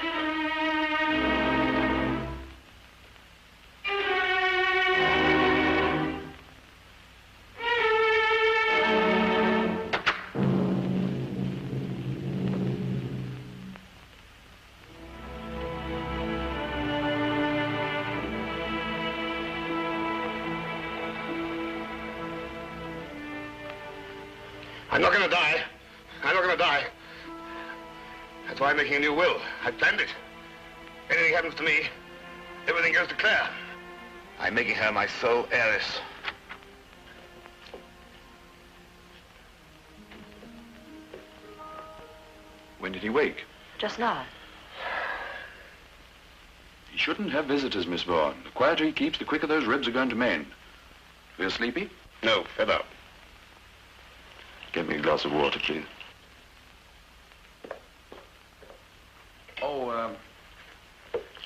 I'm not going to die. I'm not going to die. That's why I'm making a new will. I planned it. Anything happens to me, everything goes to Claire. I'm making her my sole heiress. When did he wake? Just now. He shouldn't have visitors, Miss Vaughan. The quieter he keeps, the quicker those ribs are going to mend. Feel sleepy? No, fed up. Get me a glass of water, please. Oh,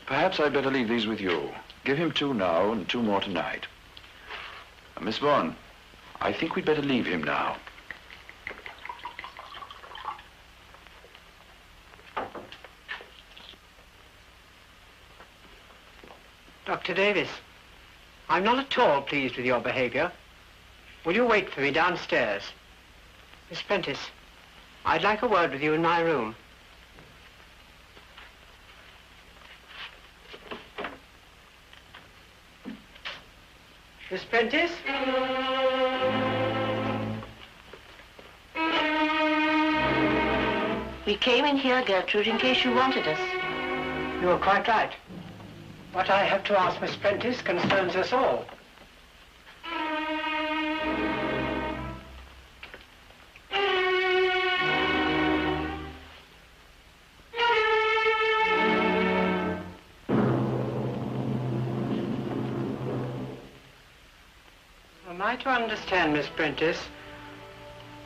perhaps I'd better leave these with you. Give him 2 now and 2 more tonight. Miss Vaughan, I think we'd better leave him now. Dr. Davis, I'm not at all pleased with your behavior. Will you wait for me downstairs? Miss Prentice, I'd like a word with you in my room. Miss Prentice? We came in here, Gertrude, in case you wanted us. You are quite right. What I have to ask Miss Prentice concerns us all. Am I to understand, Miss Prentice,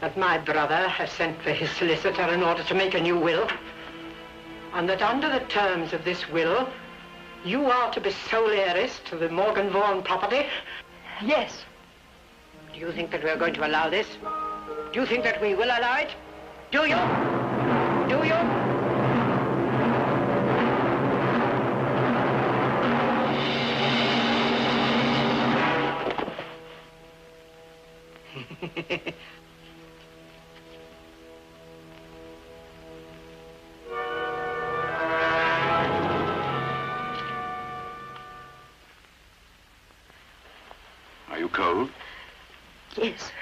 that my brother has sent for his solicitor in order to make a new will, and that under the terms of this will, you are to be sole heiress to the Morgan Vaughan property? Yes. Do you think that we're going to allow this? Do you think that we will allow it? Do you? Do you? Are you cold? Yes.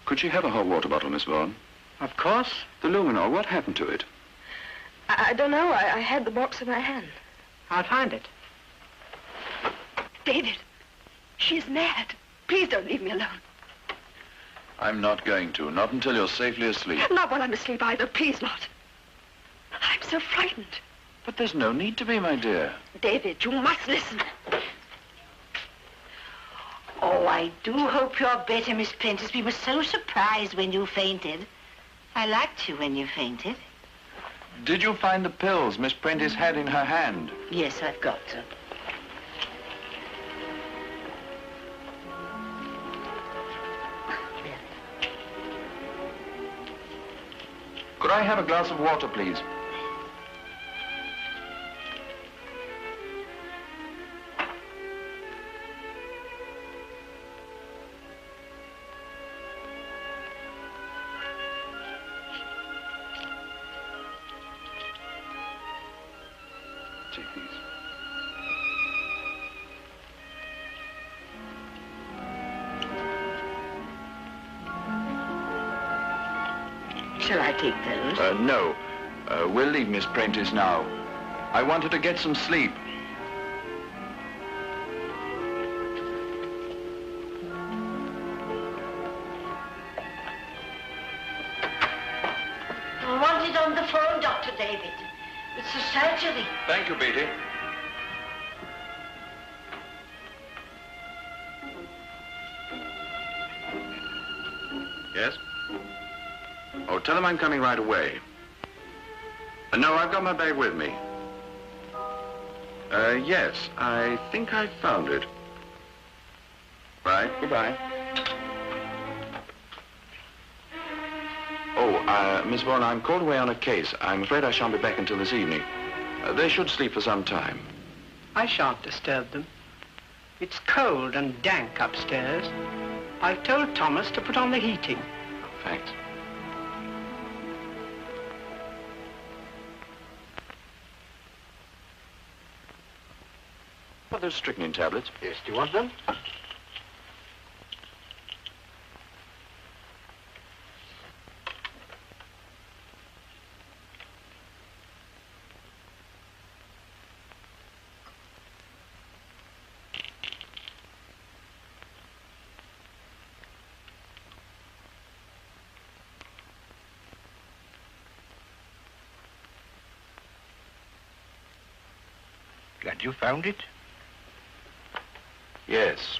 Could she have a hot water bottle, Miss Vaughan? Of course. The luminol, what happened to it? I don't know. I had the box in my hand. I'll find it. David, she's mad. Please don't leave me alone. I'm not going to, not until you're safely asleep. Not while I'm asleep either. Please not. I'm so frightened. But there's no need to be, my dear. David, you must listen. Oh, I do hope you're better, Miss Prentice. We were so surprised when you fainted. I liked you when you fainted. Did you find the pills Miss Prentice had in her hand? Yes, I've got them. Could I have a glass of water, please? Shall I take those? No. We'll leave Miss Prentice now. I want her to get some sleep. I want it on the phone, Dr. David. It's a surgery. Thank you, Beatty. Yes? Oh, tell them I'm coming right away. No, I've got my bag with me. Yes, I think I found it. Right, goodbye. Oh, Miss Vaughan, I'm called away on a case. I'm afraid I shan't be back until this evening. They should sleep for some time. I shan't disturb them. It's cold and dank upstairs. I've told Thomas to put on the heating. Oh, thanks. What are those strychnine tablets? Yes, do you want them? Glad you found it. Yes.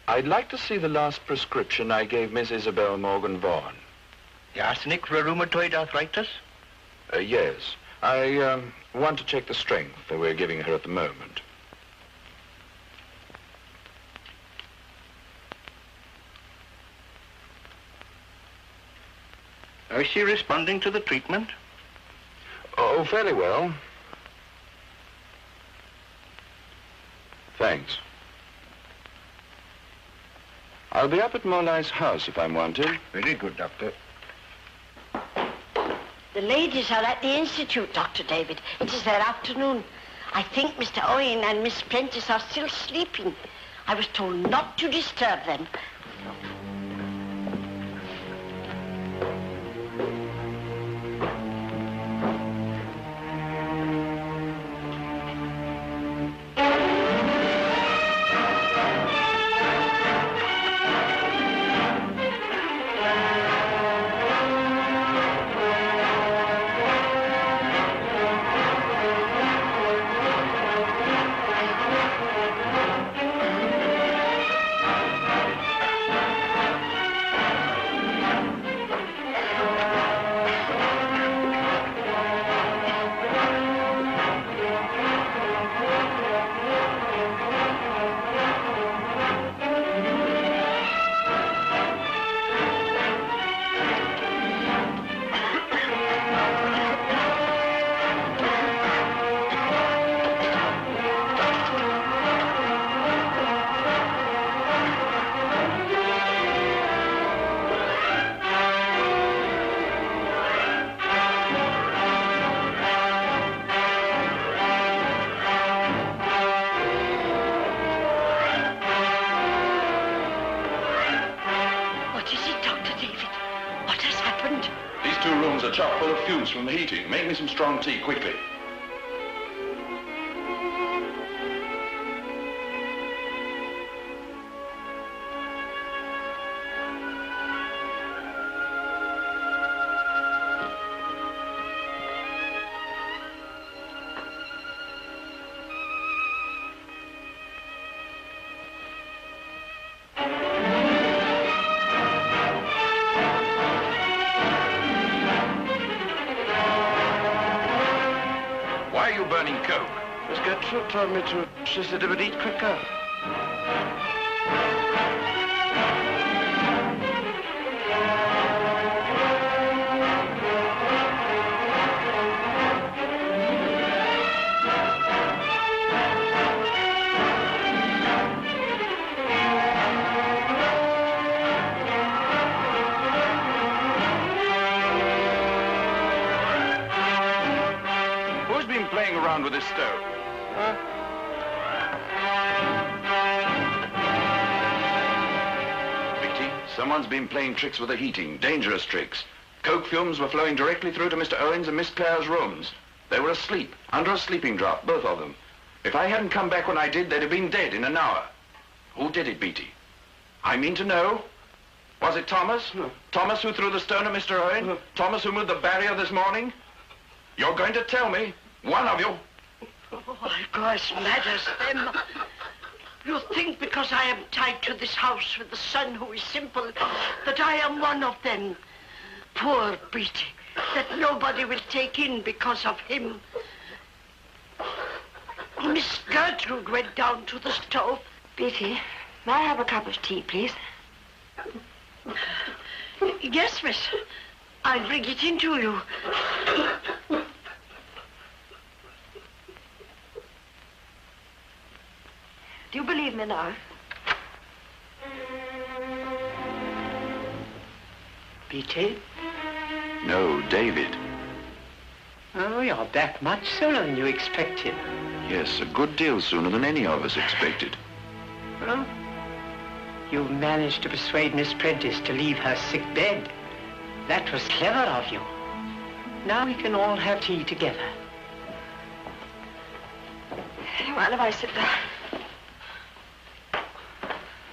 I'd like to see the last prescription I gave Miss Isabel Morgan Vaughan. The arsenic for rheumatoid arthritis? Yes. I want to check the strength that we're giving her at the moment. Is she responding to the treatment? Oh, fairly well. Thanks. I'll be up at Molay's house if I'm wanted. Very good, Doctor. The ladies are at the Institute, Dr. David. It is their afternoon. I think Mr. Owen and Miss Prentice are still sleeping. I was told not to disturb them. Chock full of fumes from the heating. Make me some strong tea, quickly. Told me to. She said it would eat quicker. Who's been playing around with this stove? Huh? Someone's been playing tricks with the heating, dangerous tricks. Coke fumes were flowing directly through to Mr. Owen's and Miss Clare's rooms. They were asleep, under a sleeping draught, both of them. If I hadn't come back when I did, they'd have been dead in an hour. Who did it, Beatty? I mean to know. Was it Thomas? No. Thomas who threw the stone at Mr. Owen? No. Thomas who moved the barrier this morning? You're going to tell me, one of you. Oh, my gosh, matters them. You think because I am tied to this house with the son who is simple, that I am one of them. Poor Beatty, that nobody will take in because of him. Miss Gertrude went down to the stove. Beatty, may I have a cup of tea, please? Yes, miss. I'll bring it in to you. Do you believe me now? Beatty? No, David. Oh, you're back much sooner than you expected. Yes, a good deal sooner than any of us expected. Well, you've managed to persuade Miss Prentice to leave her sick bed. That was clever of you. Now we can all have tea together. Mind if I sit down?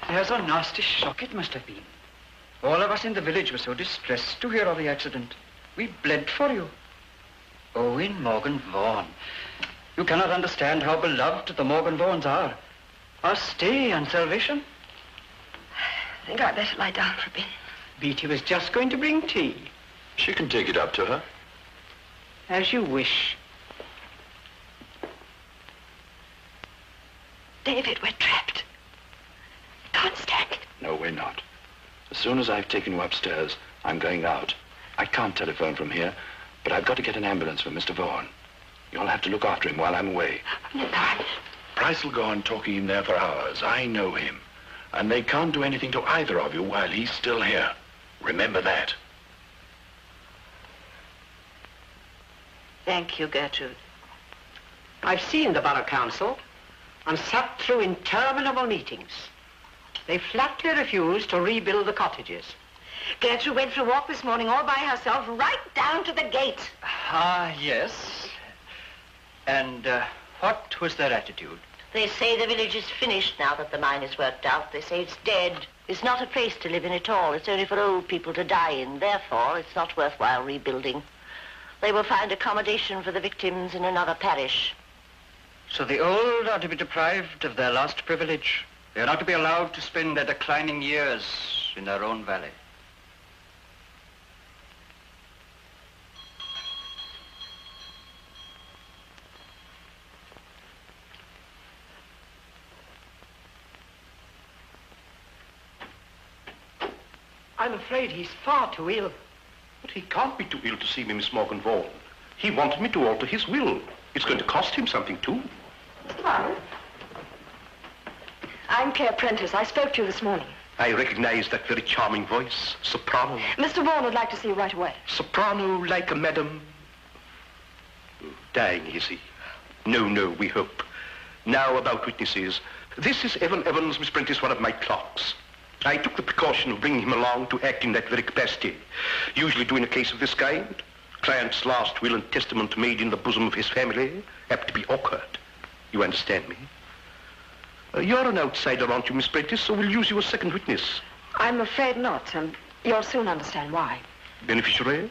There's a nasty shock it must have been. All of us in the village were so distressed to hear of the accident. We bled for you. Owen Morgan Vaughan. You cannot understand how beloved the Morgan Vaughans are. Our stay and salvation. I think I'd better lie down for a bit. Beatty was just going to bring tea. She can take it up to her. As you wish. David, we're trapped. Can't stand it. No, we're not. As soon as I've taken you upstairs, I'm going out. I can't telephone from here, but I've got to get an ambulance for Mr. Vaughan. You'll have to look after him while I'm away. No. Price will go on talking him there for hours. I know him. And they can't do anything to either of you while he's still here. Remember that. Thank you, Gertrude. I've seen the Borough Council and sat through interminable meetings. They flatly refused to rebuild the cottages. Gertrude went for a walk this morning all by herself, right down to the gate. Ah, yes. And what was their attitude? They say the village is finished now that the mine is worked out. They say it's dead. It's not a place to live in at all. It's only for old people to die in. Therefore, it's not worthwhile rebuilding. They will find accommodation for the victims in another parish. So the old are to be deprived of their last privilege. They are not to be allowed to spend their declining years in their own valley. I'm afraid he's far too ill. But he can't be too ill to see me, Miss Morgan Vaughan. He wanted me to alter his will. It's going to cost him something, too. Hello. I'm Claire Prentice. I spoke to you this morning. I recognize that very charming voice. Soprano. Mr. Vaughan would like to see you right away. Soprano like a madam. Dying, is he? No, we hope. Now about witnesses. This is Evan Evans, Miss Prentice, one of my clerks. I took the precaution of bringing him along to act in that very capacity. Usually do in a case of this kind. Client's last will and testament made in the bosom of his family. Apt to be awkward. You understand me? You're an outsider, aren't you, Miss Prentice, so we'll use you as second witness. I'm afraid not, and you'll soon understand why. Beneficiary?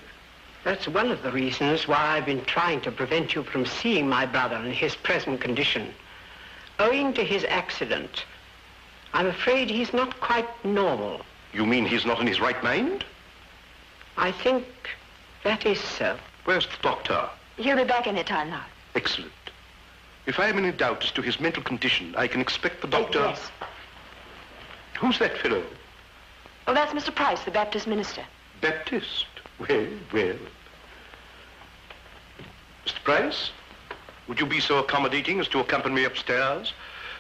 That's one of the reasons why I've been trying to prevent you from seeing my brother in his present condition. Owing to his accident, I'm afraid he's not quite normal. You mean he's not in his right mind? I think that is so. Where's the doctor? He'll be back any time now. Excellent. If I am in any doubt as to his mental condition, I can expect the doctor... Yes. Who's that fellow? Oh, that's Mr. Price, the Baptist minister. Baptist? Well. Mr. Price, would you be so accommodating as to accompany me upstairs?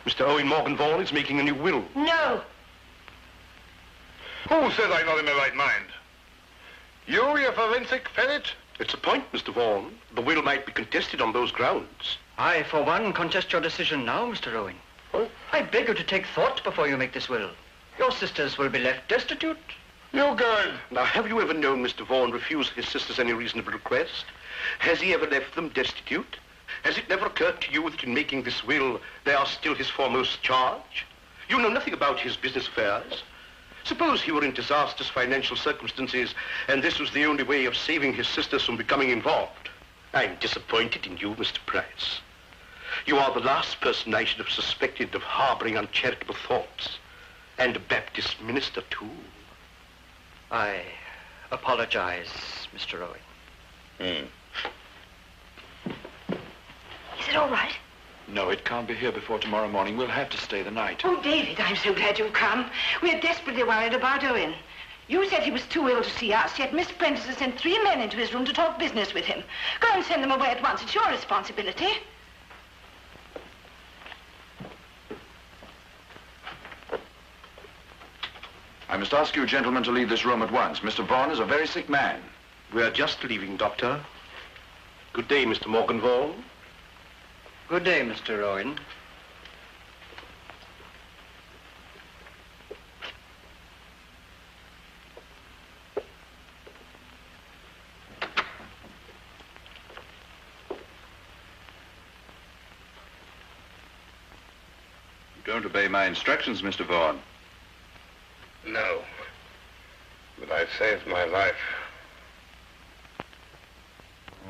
Mr. Owen Morgan Vaughan is making a new will. No. Who says I'm not in my right mind? You forensic ferret? It's a point, Mr. Vaughan. The will might be contested on those grounds. I, for one, contest your decision now, Mr. Owen. Oh? I beg you to take thought before you make this will. Your sisters will be left destitute. You good? Now, have you ever known Mr. Vaughan refuse his sisters any reasonable request? Has he ever left them destitute? Has it never occurred to you that in making this will, they are still his foremost charge? You know nothing about his business affairs. Suppose he were in disastrous financial circumstances, and this was the only way of saving his sisters from becoming involved. I'm disappointed in you, Mr. Price. You are the last person I should have suspected of harboring uncharitable thoughts. And a Baptist minister, too. I apologize, Mr. Owen. Is it all right? No, it can't be here before tomorrow morning. We'll have to stay the night. Oh, David, I'm so glad you've come. We're desperately worried about Owen. You said he was too ill to see us, yet Miss Prentice has sent 3 men into his room to talk business with him. Go and send them away at once. It's your responsibility. I must ask you gentlemen to leave this room at once. Mr. Vaughan is a very sick man. We are just leaving, Doctor. Good day, Mr. Morgan Vaughan. Good day, Mr. Owen. You don't obey my instructions, Mr. Vaughan. No. But I've saved my life.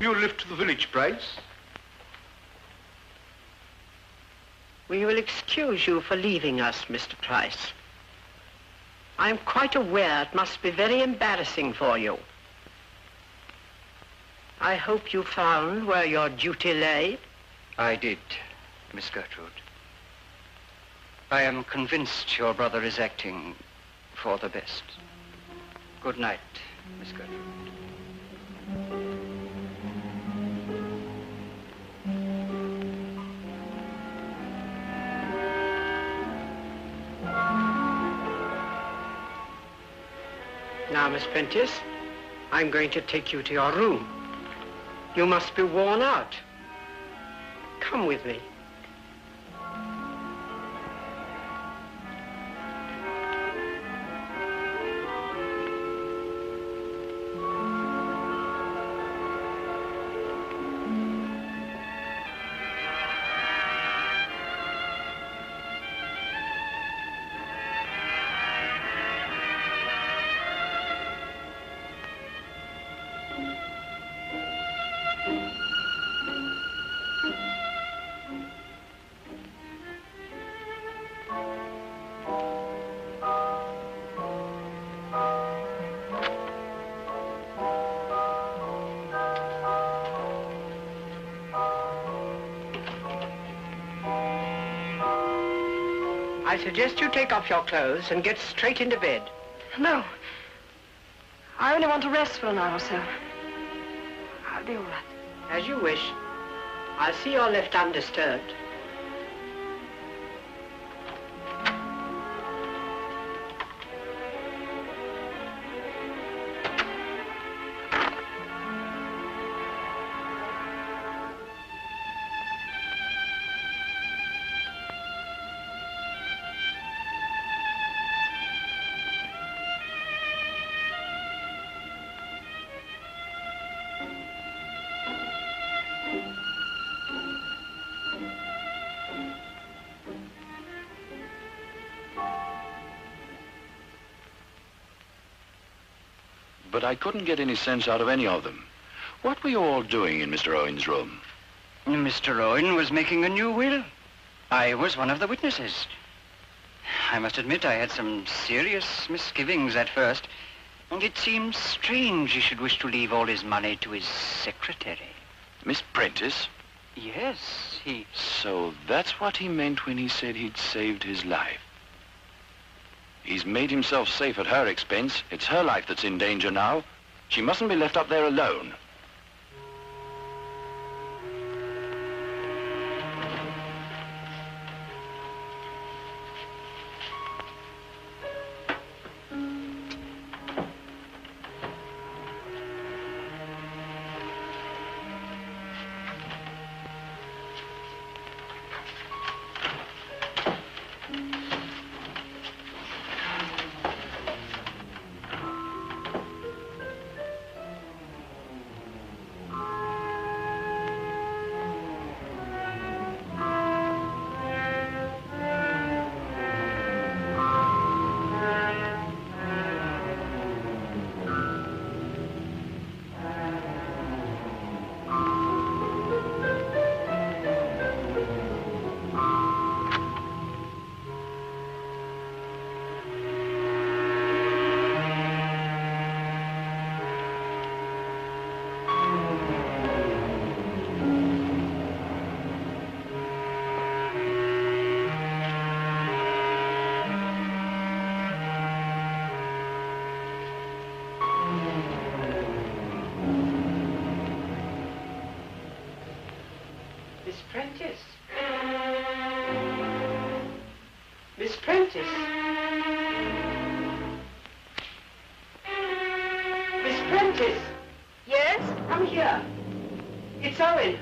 You live to the village, Price? We will excuse you for leaving us, Mr. Price. I'm quite aware it must be very embarrassing for you. I hope you found where your duty lay. I did, Miss Gertrude. I am convinced your brother is acting for the best. Good night, Miss Gertrude. Now, Miss Prentice, I'm going to take you to your room. You must be worn out. Come with me. I suggest you take off your clothes and get straight into bed. No. I only want to rest for an hour or so. I'll be all right. As you wish. I'll see you're left undisturbed. But I couldn't get any sense out of any of them. What were you all doing in Mr. Owen's room? Mr. Owen was making a new will. I was one of the witnesses. I must admit I had some serious misgivings at first. And it seems strange he should wish to leave all his money to his secretary. Miss Prentice? Yes, he... So that's what he meant when he said he'd saved his life. He's made himself safe at her expense. It's her life that's in danger now. She mustn't be left up there alone. Prentice. Miss Prentice. Yes? Come here. It's Owen.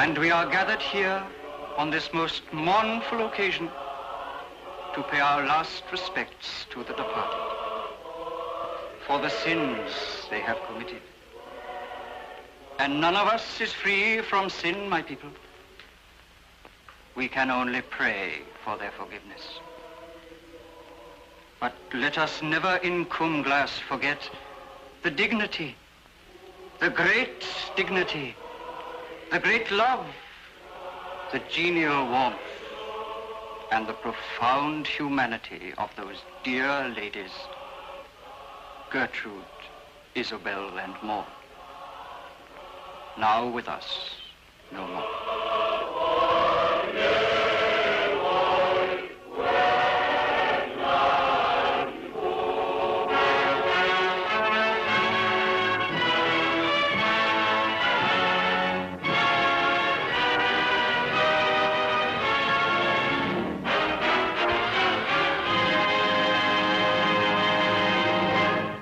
And we are gathered here on this most mournful occasion to pay our last respects to the departed for the sins they have committed. And none of us is free from sin, my people. We can only pray for their forgiveness. But let us never in Cwmglas forget the dignity, the great dignity, the great love, the genial warmth, and the profound humanity of those dear ladies, Gertrude, Isabel, and Maud, now with us no more.